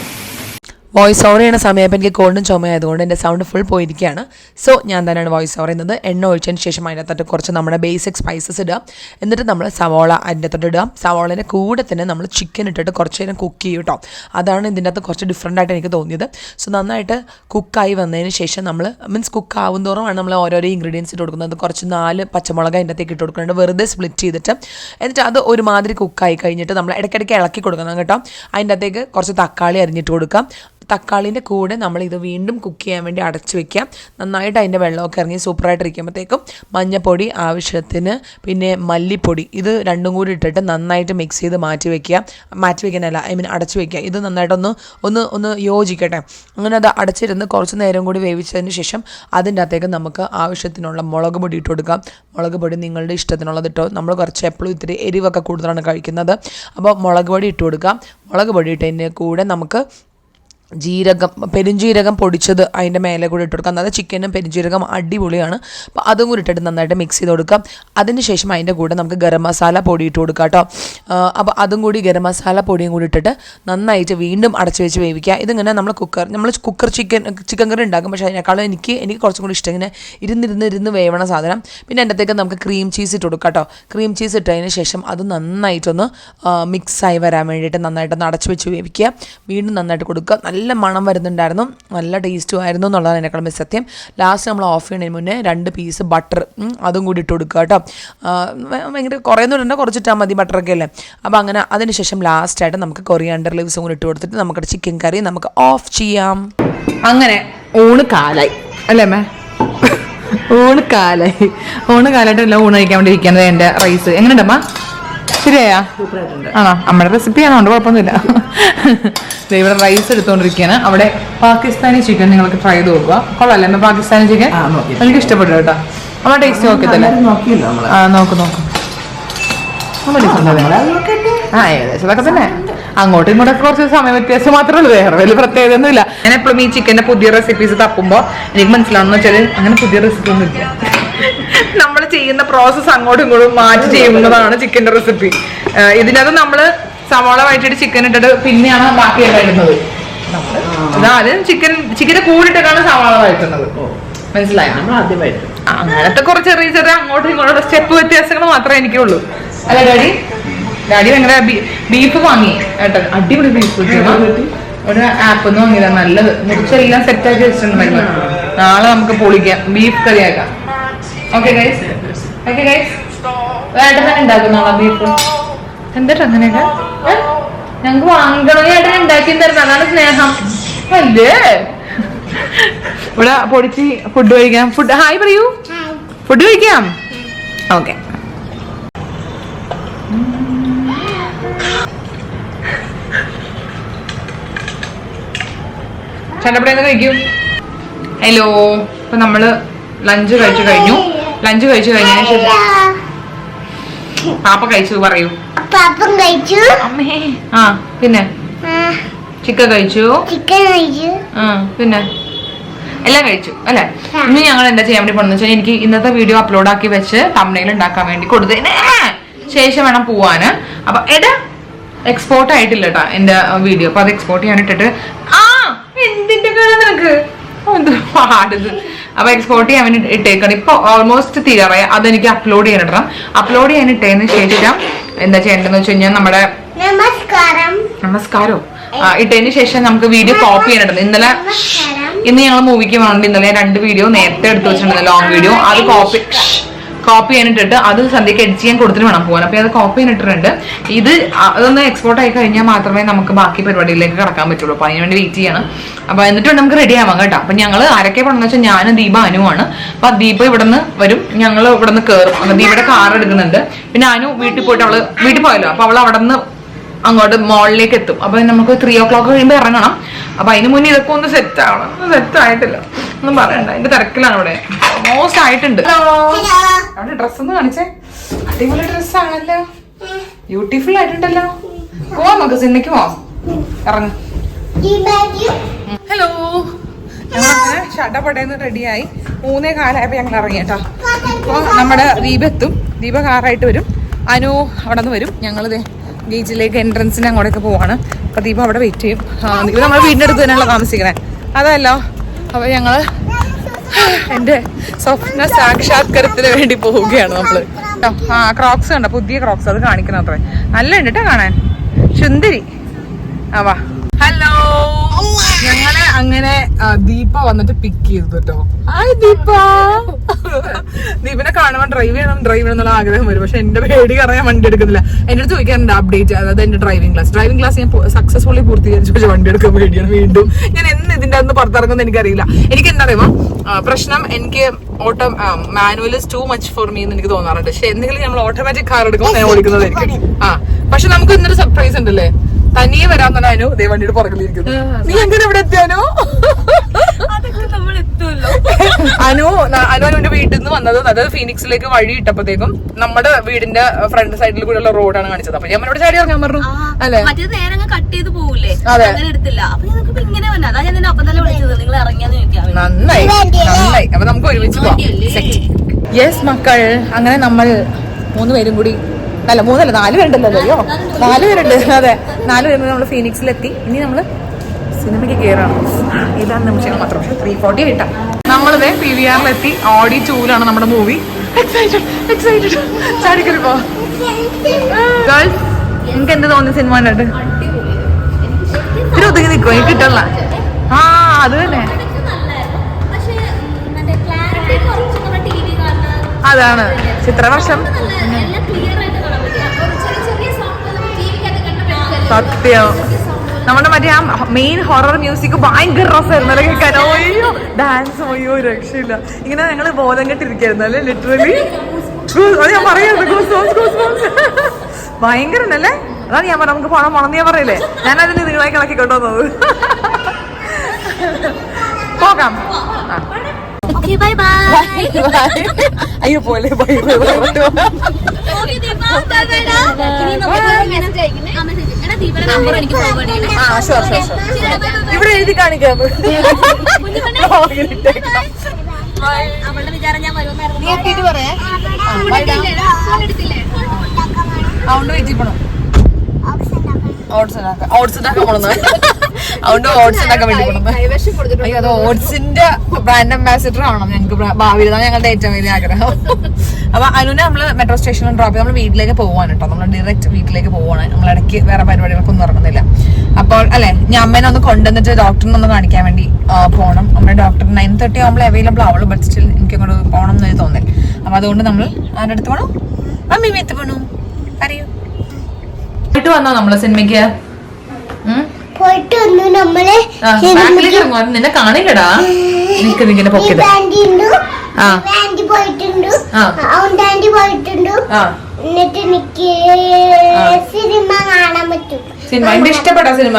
വോയിസ് ഓവർ ചെയ്യുന്ന സമയത്ത് എനിക്ക് കോൾഡും ചുമയായതുകൊണ്ട് എൻ്റെ സൗണ്ട് ഫുൾ പോയിരിക്കുകയാണ്. സോ ഞാൻ തന്നെയാണ് വോയിസ് ഓവർ ചെയ്യുന്നത്. എണ്ണ ഒഴിച്ചതിന് ശേഷം അതിനകത്തോട്ട് കുറച്ച് നമ്മുടെ ബേസിക് സ്പൈസസ് ഇടുക. എന്നിട്ട് നമ്മൾ സവോള അതിൻ്റെ അകത്തോട്ട് ഇടുക. സവോളേൻ്റെ കൂടെ തന്നെ നമ്മൾ ചിക്കൻ ഇട്ടിട്ട് കുറച്ച് നേരം കുക്ക് ചെയ്യും കേട്ടോ. അതാണ് ഇതിൻ്റെ അകത്ത് കുറച്ച് ഡിഫറെൻ്റ് ആയിട്ട് എനിക്ക് തോന്നിയത്. സോ നന്നായിട്ട് കുക്കായി വന്നതിന് ശേഷം നമ്മൾ മീൻസ് കുക്ക് ആവും തോറുമാണ് നമ്മൾ ഓരോരോ ഇൻഗ്രീഡിയൻസ് ഇട്ട് കൊടുക്കുന്നത്. കുറച്ച് 4 പച്ചമുളക് അതിൻ്റെ അകത്തേക്ക് ഇട്ട് കൊടുക്കുന്നുണ്ട്, വെറുതെ സ്പ്ലിറ്റ് ചെയ്തിട്ട്. എന്നിട്ട് അത് ഒരുമാതിരി കുക്കായി കഴിഞ്ഞിട്ട് നമ്മൾ ഇടയ്ക്കിടയ്ക്ക് ഇളക്കി കൊടുക്കണം കേട്ടോ. അതിൻ്റെ അകത്തേക്ക് കുറച്ച് തക്കാളി അരിഞ്ഞിട്ട് കൊടുക്കാം. തക്കാളിൻ്റെ കൂടെ നമ്മൾ ഇത് വീണ്ടും കുക്ക് ചെയ്യാൻ വേണ്ടി അടച്ചു വെക്കാം. നന്നായിട്ട് അതിൻ്റെ വെള്ളമൊക്കെ ഇറങ്ങി സൂപ്പറായിട്ടിരിക്കുമ്പോഴത്തേക്കും മഞ്ഞപ്പൊടി ആവശ്യത്തിന്, പിന്നെ മല്ലിപ്പൊടി, ഇത് രണ്ടും കൂടി ഇട്ടിട്ട് നന്നായിട്ട് മിക്സ് ചെയ്ത് മാറ്റി വയ്ക്കാനല്ല, അടച്ചു വയ്ക്കുക. ഇത് നന്നായിട്ടൊന്ന് യോജിക്കട്ടെ. അങ്ങനെ അത് അടച്ചിരുന്ന് കുറച്ച് നേരം കൂടി വേവിച്ചതിന് ശേഷം അതിൻ്റെ അകത്തേക്ക് നമുക്ക് ആവശ്യത്തിനുള്ള മുളക് പൊടി ഇട്ട് കൊടുക്കാം. മുളക് പൊടി നിങ്ങളുടെ ഇഷ്ടത്തിനുള്ളത് ഇട്ടോ. നമ്മൾ കുറച്ച് എപ്പോഴും ഇത്തിരി എരിവൊക്കെ കൂടുതലാണ് കഴിക്കുന്നത്. അപ്പോൾ മുളക് പൊടി ഇട്ട് കൊടുക്കാം. മുളക് പൊടി ഇട്ടതിൻ്റെ കൂടെ നമുക്ക് പെരുംജീരകം പൊടിച്ചത് അതിൻ്റെ മേലെ കൂടി ഇട്ട് കൊടുക്കാം. അതായത് ചിക്കനും പെരുംജീരകം അടിപൊളിയാണ്. അപ്പോൾ അതും കൂടി ഇട്ടിട്ട് നന്നായിട്ട് മിക്സ് ചെയ്ത് കൊടുക്കാം. അതിന് ശേഷം അതിൻ്റെ കൂടെ നമുക്ക് ഗരം മസാല പൊടി ഇട്ട് കൊടുക്കാം കേട്ടോ. അപ്പോൾ അതും കൂടി ഗരം മസാല പൊടിയും കൂടി ഇട്ടിട്ട് നന്നായിട്ട് വീണ്ടും അടച്ചു വെച്ച് വേവിക്കുക. ഇതിങ്ങനെ നമ്മൾ കുക്കർ ചിക്കൻ കറി ഉണ്ടാക്കും. പക്ഷേ അതിനേക്കാളും എനിക്ക് കുറച്ചും കൂടി ഇഷ്ടം ഇങ്ങനെ ഇരുന്ന് വേവണ സാധനം. പിന്നെ അതിൻ്റെ അകത്തേക്ക് നമുക്ക് ക്രീം ചീസ് ഇട്ട് കൊടുക്കാം കേട്ടോ. ക്രീം ചീസ് ഇട്ടതിന് ശേഷം അത് നന്നായിട്ടൊന്ന് മിക്സായി വരാൻ വേണ്ടിയിട്ട് നന്നായിട്ടൊന്ന് അടച്ചു വെച്ച് വേവിക്കുക. വീണ്ടും നന്നായിട്ട് കൊടുക്കുക. നല്ല മണം വരുന്നുണ്ടായിരുന്നു, നല്ല ടേസ്റ്റും ആയിരുന്നു എന്നുള്ളതാണ് എന്നെക്കാളും സത്യം. ലാസ്റ്റ് നമ്മൾ ഓഫ് ചെയ്യുന്നതിന് മുന്നേ 2 പീസ് ബട്ടർ അതും കൂടി ഇട്ട് കൊടുക്കുക കേട്ടോ. ഭയങ്കര കുറേയൊന്നും ഇടണ്ട, കുറച്ചിട്ടാൽ മതി, ബട്ടറൊക്കെ അല്ലേ. അപ്പോൾ അങ്ങനെ അതിനുശേഷം ലാസ്റ്റായിട്ട് നമുക്ക് കൊറിയാണ്ടർ ലീവ്സും കൂടി ഇട്ട് കൊടുത്തിട്ട് നമുക്ക് ചിക്കൻ കറി നമുക്ക് ഓഫ് ചെയ്യാം. അങ്ങനെ ഊണ് കാലായി അല്ലേ അമ്മേ? ഊണ് കാലായിട്ട് എല്ലാം ഊണ് കഴിക്കാൻ വേണ്ടി ഇരിക്കുന്നത്. എൻ്റെ റൈസ് എങ്ങനെയുണ്ടമ്മ? ശരിയാ? ആണോ? അമ്മയുടെ റെസിപ്പിയാണോ? ഉണ്ട്, കുഴപ്പമൊന്നുമില്ല. ഇവിടെ റൈസ് എടുത്തുകൊണ്ടിരിക്കുകയാണ്. അവിടെ പാകിസ്ഥാനി ചിക്കൻ നിങ്ങൾക്ക് ട്രൈ ചെയ്ത് നോക്കുക. കൊള്ളാല്ലേ അമ്മ? പാകിസ്ഥാനി ചിക്കൻ എനിക്ക് ഇഷ്ടപ്പെട്ടു കേട്ടോ. അമ്മ ടേസ്റ്റ് നോക്കിയതല്ലേ? നോക്കും. ഏകദേശം അതൊക്കെ തന്നെ. അങ്ങോട്ടും ഇങ്ങോട്ടൊക്കെ കുറച്ച് സമയ വ്യത്യാസം മാത്രമേ ഉള്ളൂ, വേറെ വലിയ പ്രത്യേകത ഒന്നുമില്ല. ഞാൻ എപ്പോഴും ഈ ചിക്കൻ്റെ പുതിയ റെസിപ്പീസ് തപ്പുമ്പോൾ എനിക്ക് മനസ്സിലാവുന്ന വെച്ചാൽ അങ്ങനെ പുതിയ റെസിപ്പി ഒന്നും ഇല്ല. നമ്മൾ ചെയ്യുന്ന പ്രോസസ്സ് അങ്ങോട്ടും ഇങ്ങോട്ടും മാറ്റി ചെയ്യുന്നതാണ് ചിക്കൻ്റെ റെസിപ്പി. ഇതിനകത്ത് നമ്മൾ സവാള വഴറ്റിയിട്ട് ചിക്കൻ ഇട്ടിട്ട് പിന്നെയാണ് ബാക്കിയെല്ലാം ഇടുന്നത്. ആദ്യം ചിക്കനെ കൂടിയിട്ടാണ് സവാള വഴറ്റുന്നത്. മനസ്സിലായോ? അങ്ങനത്തെ കുറച്ച് ചെറിയ അങ്ങോട്ടും ഇങ്ങോട്ടും സ്റ്റെപ്പ് വ്യത്യാസങ്ങൾ മാത്രമേ എനിക്കുള്ളൂ. അല്ല ഡാഡി ഭയങ്കര ബീഫ് വാങ്ങി കേട്ടോ. അടിപൊളി ബീഫ് ഒരു ആപ്പ് ഒന്ന് വാങ്ങിയതാണ്, നല്ലത്. മുറിച്ചെല്ലാം സെറ്റാക്കി വെച്ചിട്ടുണ്ടായിരുന്നു. നാളെ നമുക്ക് പൊളിക്കാം, ബീഫ് കറിയാക്കാം. Okay guys. ഏട്ടൻ തന്നെ ഉണ്ടാക്കും നാളെ ബീഫ്. എന്താ അങ്ങനെയൊക്കെ ഞങ്ങക്ക് വാങ്ങിക്കണമെങ്കിൽ ഏട്ടൻ ഉണ്ടാക്കി തരുന്നത്, അതാണ് സ്നേഹം അല്ലേ? ഇവിടെ പൊടിച്ച് ഫുഡ് കഴിക്കാം. ഹായ് പറയൂ. ഫുഡ് കഴിക്കാം. ഓക്കെ. ചണ്ടപ്പടേന്ന് കഴിക്കൂ. ഹലോ. ഇപ്പൊ നമ്മള് ലഞ്ച് കഴിച്ചു കഴിഞ്ഞതിന് ശേഷം പാപ്പ കഴിച്ചു പറയൂ. അമ്മേ. ആ പിന്നെ ചിക്കൻ കഴിച്ചു. പിന്നെ എല്ലാം കഴിച്ചു അല്ലെ? ഇനി ഞങ്ങൾ എന്താ ചെയ്യാൻ വേണ്ടി പോണെന്ന് വെച്ചാൽ എനിക്ക് ഇന്നത്തെ വീഡിയോ അപ്ലോഡ് ആക്കി വെച്ച് തംബ്നെയിൽ ഉണ്ടാക്കാൻ വേണ്ടി കൊടുത്തതിന് ശേഷം വേണം പോവാന്. അപ്പൊ എക്സ്പോർട്ട് ആയിട്ടില്ല കേട്ടോ എന്റെ വീഡിയോ. അപ്പൊ അത് എക്സ്പോർട്ട് ചെയ്യാനിട്ടിട്ട് എന്തിന്റെ നിനക്ക് പാടുത്. അപ്പൊ എക്സ്പോർട്ട് ചെയ്യാൻ വേണ്ടി ഇട്ടേക്കണം. ഇപ്പൊ ഓൾമോസ്റ്റ് തീരാറായി. അതെനിക്ക് അപ്ലോഡ് ചെയ്യാനിടണം. അപ്ലോഡ് ചെയ്യാനിട്ടതിന് ശേഷം എന്താ ചെയ്യേണ്ടതെന്ന് വെച്ച് കഴിഞ്ഞാൽ നമ്മുടെ നമസ്കാരം ഇട്ടതിന് ശേഷം നമുക്ക് വീഡിയോ കോപ്പി ചെയ്യാനിടണം. ഇന്ന് ഞങ്ങൾ മൂവിക്ക് വേണ്ടി ഇന്നലെ 2 വീഡിയോ നേരത്തെ എടുത്തു വെച്ചിട്ടുണ്ട്, ലോങ് വീഡിയോ. അത് കോപ്പി ചെയ്യാനിട്ടിട്ട് അത് സന്ധ്യക്ക് എഡിറ്റ് ചെയ്യാൻ കൊടുത്തിട്ട് വേണം പോകാൻ. അപ്പൊ അത് കോപ്പി ചെയ്യാനിട്ടിട്ടുണ്ട്. ഇത് അതൊന്ന് എക്സ്പോർട്ട് ആയി കഴിഞ്ഞാൽ മാത്രമേ നമുക്ക് ബാക്കി പരിപാടിയിലേക്ക് കടക്കാൻ പറ്റുള്ളൂ. അപ്പൊ അതിന് വേണ്ടി വെയിറ്റ് ചെയ്യണം. അപ്പൊ എന്നിട്ട് നമുക്ക് റെഡി ആവാം കേട്ടോ. അപ്പൊ ഞങ്ങള് ആരൊക്കെ പറഞ്ഞെന്ന് വെച്ചാൽ ഞാനും ദീപ അനുവാണ്. അപ്പൊ ദീപ ഇവിടെ നിന്ന് വരും, ഞങ്ങൾ ഇവിടെ നിന്ന് കയറും. അപ്പൊ ദീപയുടെ കാർ എടുക്കുന്നുണ്ട്. പിന്നെ അനു വീട്ടിൽ പോയിട്ട് അവള് വീട്ടിൽ പോയല്ലോ, അപ്പൊ അവൾ അവിടെ നിന്ന് അങ്ങോട്ട് മോളിലേക്ക് എത്തും. അപ്പൊ നമുക്ക് 3 o'clock കഴിയുമ്പോൾ ഇറങ്ങണം. അപ്പൊ അതിന് മുന്നേ ഇതൊക്കെ ഒന്ന് സെറ്റ് ആവണം. സെറ്റ് ആയിട്ടില്ല, ഒന്നും പറയണ്ട, അതിന്റെ തിരക്കിലാണ് ഇവിടെ. ഓൾമോസ്റ്റ് ആയിട്ടുണ്ട്. അവിടെ ഡ്രസ് ഒന്ന് കാണിച്ചേ, അടിപൊളി ഡ്രസ്സാണല്ലോ, ബ്യൂട്ടിഫുൾ ആയിട്ടുണ്ടല്ലോ. പോവാം നമുക്ക് സിനിമയ്ക്ക് പോവാം, ഇറങ്ങ. ഹലോ, ഞങ്ങളങ്ങനെ ഷട്ടപ്പടേന്ന് റെഡിയായി 3:15 ഞങ്ങൾ ഇറങ്ങി കേട്ടോ. ഇപ്പൊ നമ്മുടെ ദീപ എത്തും, ദീപ കാറായിട്ട് വരും, അനു അവിടെ നിന്ന് വരും. ഞങ്ങളിത് ബീച്ചിലേക്ക് എൻട്രൻസിന് അങ്ങോട്ടേക്ക് പോവാണ്. അപ്പൊ ദീപ അവിടെ വെയിറ്റ് ചെയ്യും. ദീപ നമ്മുടെ വീടിന്റെ അടുത്ത് തന്നെയുള്ള താമസിക്കണേ, അതല്ലോ. അപ്പൊ ഞങ്ങള് എന്റെ സ്വപ്ന സാക്ഷാത്കാരത്തിന് വേണ്ടി പോവുകയാണ് നമ്മള്. ക്രോക്സ് കണ്ടോ, പുതിയ ക്രോക്സ്, അത് കാണിക്കണം അത്രേ. നല്ല ഉണ്ട് കേട്ടോ കാണാൻ, സുന്ദരി. വാ. ഹലോ, ഞങ്ങളെ അങ്ങനെ ദീപ വന്നിട്ട് പിക്ക് ചെയ്തു കേട്ടോ. ഹായ് ദീപ. ദീപനെ കാണുമ്പോൾ ഡ്രൈവ് ചെയ്യണം എന്നുള്ള ആഗ്രഹം വരും. പക്ഷെ എന്റെ പേടി കാരണം ഞാൻ വണ്ടി എടുക്കുന്നില്ല. എന്റെ അടുത്ത് ചോദിക്കാറുണ്ട് അപ്ഡേറ്റ്, അതായത് എന്റെ ഡ്രൈവിംഗ് ക്ലാസ് ഞാൻ സക്സസ്ഫുള്ളി പൂർത്തീകരിച്ചു. പക്ഷെ വണ്ടി എടുക്കാൻ പേടിയാണ് വീണ്ടും. ഞാൻ എന്ന് ഇതിന്റെ അന്ന് പുറത്തിറങ്ങുന്ന എനിക്കറിയില്ല. എനിക്ക് എന്താ അറിയുമോ പ്രശ്നം, എനിക്ക് auto manual is too much for me എന്ന് എനിക്ക് തോന്നാറുണ്ട്. പക്ഷെ എന്തെങ്കിലും നമ്മൾ ഓട്ടോമാറ്റിക് കാർ എടുക്കുമ്പോൾ ഞാൻ ഓടിക്കുന്നതായിരിക്കും. പക്ഷെ നമുക്ക് ഇന്നൊരു സർപ്രൈസ് ഉണ്ടല്ലേ, തനിയെ വരാൻ തന്നെ അനു ദേ വണ്ടിയുടെ പുറകിലിരിക്കുന്നു. നീ എങ്ങനെ ഇവിടെ എത്തിയാനോ? അനുവിന്റെ വീട്ടിൽ നിന്ന് വന്നത്, അതായത് ഫീനിക്സിലേക്ക് വഴി ഇട്ടപ്പോഴത്തേക്കും നമ്മുടെ വീടിന്റെ ഫ്രണ്ട് സൈഡിൽ കൂടെയുള്ള റോഡാണ് കാണിച്ചത്. അപ്പൊ ഞാൻ അവരോട് ചാടി ഇറങ്ങാൻ പറഞ്ഞു. അല്ലെ, നന്നായി നന്നായി. അപ്പൊ നമുക്ക് ഒരുമിച്ച് പോവാം. യെസ് മക്കൾ, അങ്ങനെ നമ്മൾ 3 പേരും കൂടി, അല്ല 3 അല്ല 4 പേരുണ്ടല്ലോ. അയ്യോ 4 പേരുണ്ട്. അതെ, 4 പേര് നമ്മൾ ഫീനിക്സിലെത്തി. ഇനി നമ്മള് സിനിമയ്ക്ക് കയറണം. ഇതാണ് നിമിഷങ്ങൾ മാത്രം. പക്ഷെ 3:40 കിട്ടാം. നമ്മളിത് PVR-ലെത്തി. ഓഡി 2-ലാണ് നമ്മുടെ മൂവി. എക്സൈറ്റഡ് ചാടിക്കറി പോ. ഗേൾസ്, നിങ്ങൾക്ക് എന്ത് തോന്നി സിനിമ കണ്ടിട്ട്? ഇത്തിരി ഒതുങ്ങി നിൽക്കുമോ? എനിക്ക് കിട്ടല്ല. അത് തന്നെ, അതാണ് ചിത്രവർഷം. സത്യം, നമ്മുടെ മറ്റേ ആ മെയിൻ ഹൊറർ മ്യൂസിക് ഭയങ്കര രസമായിരുന്നു കേൾക്കാൻ. അയ്യോ ഡാൻസ്, അയ്യോ രക്ഷയില്ല. ഇങ്ങനെ ഞങ്ങള് ബോധം കെട്ടിരിക്കായിരുന്നു അല്ലേ, ലിറ്ററലി. അത് ഞാൻ പറയായിരുന്നു, ഭയങ്കര ഉണ്ടല്ലേ. അതാണ് ഞാൻ പറഞ്ഞു നമുക്ക് പോണം ഞാൻ പറയില്ലേ. ഞാനതിന് നിങ്ങളെ കിളക്കി കൊണ്ടുവന്നത്. പോകാം. അയ്യോ പോലെ ഇവിടെ എഴുതി കാണിക്കാം. അതുകൊണ്ട് വെയിറ്റ് പോണം. ഓട്സ് ഉണ്ടാക്കാൻ പോണെന്ന്, അതുകൊണ്ട് ഓട്സ് ഉണ്ടാക്കാൻ വേണ്ടി പോണെന്ന്. അയ്യോ, അത് ഓട്സിന്റെ ബ്രാൻഡ് അംബാസിഡർ ആവണം ഞങ്ങൾക്ക് ഭാവിയിൽ. അതാണ് ഞങ്ങളുടെ ഏറ്റവും വലിയ ആഗ്രഹം. അപ്പൊ അനുവിനെ നമ്മള് മെട്രോ സ്റ്റേഷനിൽ ഡ്രോപ്പ് ചെയ്ത് നമ്മൾ വീട്ടിലേക്ക് പോവാണ് കേട്ടോ. നമ്മൾ ഡയറക്റ്റ് വീട്ടിലേക്ക് പോവാണ്. നമ്മൾ ഇടയ്ക്ക് വേറെ പരിപാടികൾക്കൊന്നും ഇറങ്ങുന്നില്ല. അപ്പോൾ അല്ലെ, ഞാൻ അമ്മേനെ ഒന്ന് കൊണ്ടുവന്നിട്ട് ഡോക്ടറിനെ ഒന്ന് കാണിക്കാൻ വേണ്ടി പോകണം. നമ്മുടെ ഡോക്ടർ 9:30 ആകുമ്പോൾ അവൈലബിൾ ആവുള്ളൂ. ബട്ട് സ്റ്റിൽ എനിക്ക് അങ്ങോട്ട് പോകണം എന്നൊരു തോന്നൽ. അപ്പൊ അതുകൊണ്ട് നമ്മൾ ആരുടെ അടുത്ത് പോകണം? അമ്മി എത്ത് പോണു അറിയൂ. പോയിട്ട് വന്നോ നമ്മള് സിനിമയ്ക്ക്? പോയിട്ട് വന്നു നമ്മള്. നിന്നെ കാണില്ലടാ, എനിക്ക് ഇങ്ങനെ പൊക്കിയത്. എന്നിട്ട് എനിക്ക് സിനിമ കാണാൻ പറ്റും. സിനിമ എന്റെ ഇഷ്ടപ്പെട്ട സിനിമ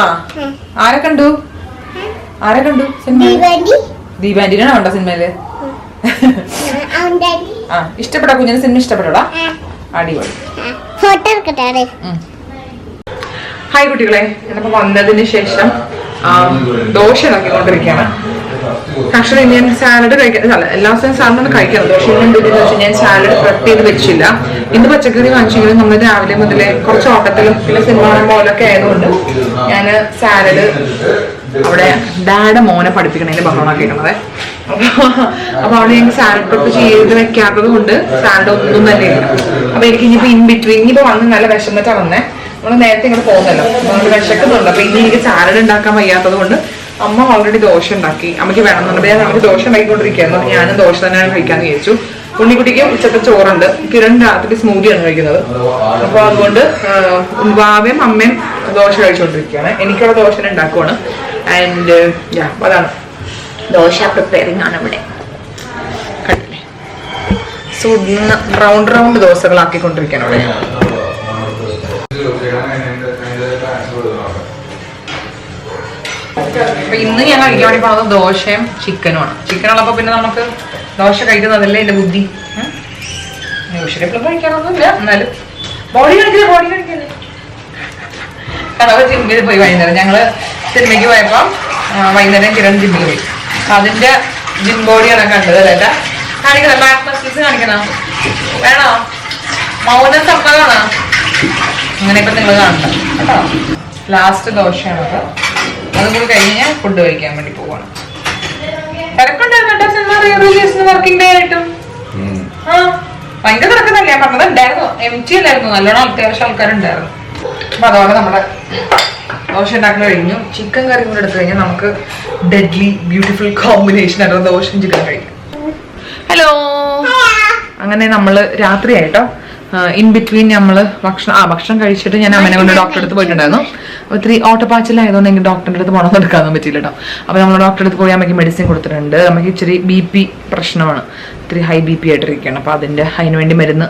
ആരെ കണ്ടു സിനിമ? ദീപാന്റിനാണോ കണ്ട സിനിമയില്? ഇഷ്ടപ്പെടാ കുഞ്ഞിന് സിനിമ? ഇഷ്ടപ്പെടാ? അടിപൊളി. ഫോട്ടോ എടുക്കട്ടെ. ഹായ് കുട്ടികളെ, ഞാനിപ്പോ വന്നതിന് ശേഷം ദോശ ഉണ്ടാക്കിക്കൊണ്ടിരിക്കുകയാണ്. ആക്ച്വലി ഞാൻ സാലഡ് കഴിക്കാൻ എല്ലാ ദിവസവും സാലഡ് കഴിക്കണം. പക്ഷേ എന്തെന്ന് വെച്ചാൽ ഞാൻ സാലഡ് പ്രിപ്പ് ചെയ്ത് വെച്ചില്ല. ഇന്ന് പച്ചക്കറി വാങ്ങിച്ചെങ്കിലും നമ്മൾ രാവിലെ മുതലേ കുറച്ച് ഓട്ടത്തിലും പിന്നെ സിനിമ പോലൊക്കെ ആയതുകൊണ്ട് ഞാൻ സാലഡ് അവിടെ ഡാഡ മോനെ പഠിപ്പിക്കണതിന് ബഹളമാക്കിയിരിക്കണത്. അപ്പൊ അവിടെ ഞങ്ങൾ സാലഡ് പ്രിപ്പ് ചെയ്ത് വെക്കാത്തത് കൊണ്ട് സാലഡ് ഒന്നും തന്നെ ഇല്ല. അപ്പൊ എനിക്ക് ഇനിയിപ്പോ ഇൻ ബിറ്റ്വീൻ ഇനിയിപ്പോ വന്ന് നല്ല വിഷമത്താ വന്നേ. നമ്മൾ നേരത്തെ ഇങ്ങോട്ട് പോകുന്നല്ലോ, നമ്മൾ വിശക്കുന്നുണ്ട്. അപ്പൊ ഇനി എനിക്ക് സാലഡ് ഉണ്ടാക്കാൻ വയ്യാത്തത് കൊണ്ട് അമ്മ ഓൾറെഡി ദോശ ഉണ്ടാക്കി. അമ്മയ്ക്ക് വേണമെന്നുണ്ടെങ്കിൽ ഞാൻ നമുക്ക് ദോശ ഉണ്ടാക്കിക്കൊണ്ടിരിക്കുകയായിരുന്നു. ഞാനും ദോശ തന്നെയാണ് കഴിക്കാന്ന് വിചാരിച്ചു. ഉണ്ണിക്കുട്ടിക്കും ഉച്ചത്തെ ചോറുണ്ട്. കിരൺ രാത്രി സ്മൂതിയാണ് കഴിക്കുന്നത്. അപ്പൊ അതുകൊണ്ട് വാവയും അമ്മയും ദോശ കഴിച്ചുകൊണ്ടിരിക്കുകയാണ്. എനിക്കുള്ള ദോശ ഉണ്ടാക്കുവാണ്. ആൻഡ് അതാണ് ദോശ പ്രിപ്പയറിംഗ് ആണ് ഇവിടെ. കണ്ടില്ലേ? സോ റൗണ്ട് ദോശകളാക്കിക്കൊണ്ടിരിക്കുകയാണ് ഇവിടെ. അപ്പൊ ഇന്ന് ഞാൻ കഴിക്കാൻ വേണ്ടി പോണത് ദോശയും ചിക്കനുമാണ്. ചിക്കനുള്ളപ്പോ പിന്നെ നമുക്ക് ദോശ കഴിക്കുന്നതല്ലേ എന്റെ ബുദ്ധി. യൂഷ്വലി എപ്പോഴും കഴിക്കാനൊന്നുമില്ല, എന്നാലും ബോഡി കഴിക്കില്ലേ. കടവ ജിമ്മിൽ പോയി വൈകുന്നേരം. ഞങ്ങള് സിനിമയ്ക്ക് പോയപ്പോ വൈകുന്നേരം കിരൺ ജിമ്മിൽ പോയി. അതിന്റെ ജിം ബോഡിയാണ് കണ്ടത്. അല്ലേട്ടാ കാണിക്കണം, ബാക്ക് മസിൽസ് കാണിക്കണം. വേണോ? മൗനം സമ്മതമാണോ? അങ്ങനെ ഇപ്പൊ നിങ്ങൾ കാണണ്ട കേട്ടോ. ലാസ്റ്റ് ദോശയാണത്. അതും കൂടി കഴിഞ്ഞ് ഫുഡ് കഴിക്കാൻ വേണ്ടി പോവാണ്. തിരക്കുണ്ടായിരുന്നു കേട്ടോ സിനിമ റിലീസിന് വർക്കിംഗ് ഡേ ആയിട്ടും. ഭയങ്കര തിരക്കുന്നല്ല, ഞാൻ പറഞ്ഞത് ഉണ്ടായിരുന്നു. MT അല്ലായിരുന്നു, നല്ലോണം അത്യാവശ്യം ആൾക്കാരുണ്ടായിരുന്നു. അപ്പൊ അതോടെ നമ്മുടെ ദോശ ഉണ്ടാക്കൽ കഴിഞ്ഞു. ചിക്കൻ കറി കൂടെ എടുത്തു കഴിഞ്ഞാൽ നമുക്ക് ഡെഡ്ലി ബ്യൂട്ടിഫുൾ കോമ്പിനേഷൻ ആയിരുന്നു ദോശയും ചിക്കൻ കഴിക്കും. ഹലോ, അങ്ങനെ നമ്മള് രാത്രിയായിട്ടോ. ഇൻ ബിറ്റ്വീൻ നമ്മൾ ഭക്ഷണം കഴിച്ചിട്ട് ഞാൻ അമ്മനെ കൊണ്ട് ഡോക്ടറെ അടുത്ത് പോയിട്ടുണ്ടായിരുന്നു. ഒത്തിരി ഓട്ടപ്പാച്ചിലായതുകൊണ്ട് എനിക്ക് ഡോക്ടറിൻ്റെ അടുത്ത് പോകണമെന്ന് എടുക്കാനൊന്നും പറ്റില്ല കേട്ടോ. അപ്പോൾ നമ്മൾ ഡോക്ടറെ അടുത്ത് പോയി അമ്മയ്ക്ക് മെഡിസിൻ കൊടുത്തിട്ടുണ്ട്. നമുക്ക് ഇച്ചിരി BP പ്രശ്നമാണ്, ഇത്തിരി ഹൈ BP ആയിട്ടിരിക്കുകയാണ്. അപ്പോൾ അതിന് വേണ്ടി മരുന്ന്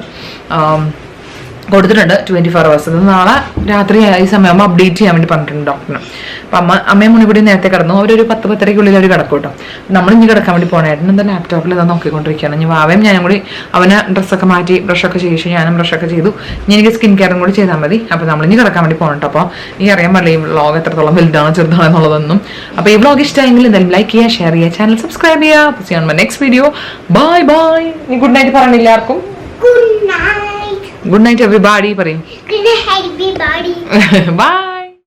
കൊടുത്തിട്ടുണ്ട് 24 hours. നാളെ രാത്രി ഈ സമയമാകുമ്പോൾ അപ്ഡേറ്റ് ചെയ്യാൻ വേണ്ടി പറഞ്ഞിട്ടുണ്ട് ഡോക്ടറിന്. അപ്പം അമ്മയും മുന്നിക്കൂടി നേരത്തെ കിടന്നു. അവരൊരു 10-10:30 അവർ കിടക്കും കേട്ടോ. നമ്മൾ ഇനി കിടക്കാൻ വേണ്ടി പോകണമായിരുന്നു. എന്താ ലാപ്ടോപ്പിൽ ഇതാ നോക്കിക്കൊണ്ടിരിക്കുകയാണ്. ഇനി വാവയും ഞാനും കൂടി അവനെ ഡ്രസ്സൊക്കെ മാറ്റി ബ്രഷൊക്കെ ചെയ്യിച്ചു. ഞാനും ബ്രഷൊക്കെ ചെയ്തു. ഇനി എനിക്ക് സ്കിൻ കെയറും കൂടി ചെയ്താൽ മതി. അപ്പോൾ നമ്മൾ ഇനി കിടക്കാൻ വേണ്ടി പോകണം കേട്ടോ. അപ്പോൾ ഈ അറിയാൻ പാടില്ല ഈ വ്ളോഗ് എത്രത്തോളം വലുതാണോ ചെറുതാണോ എന്നുള്ളതൊന്നും. അപ്പോൾ ഈ വ്ളോഗ് ഇഷ്ടമായെങ്കിൽ എന്തായാലും ലൈക്ക് ചെയ്യുക, ഷെയർ ചെയ്യുക, ചാനൽ സബ്സ്ക്രൈബ് ചെയ്യുക. See you on my next video. Bye bye. നീ ഗുഡ് നൈറ്റ് പറഞ്ഞില്ല ആർക്കും? Good night. Good night everybody പറയും. Good night everybody. Bye.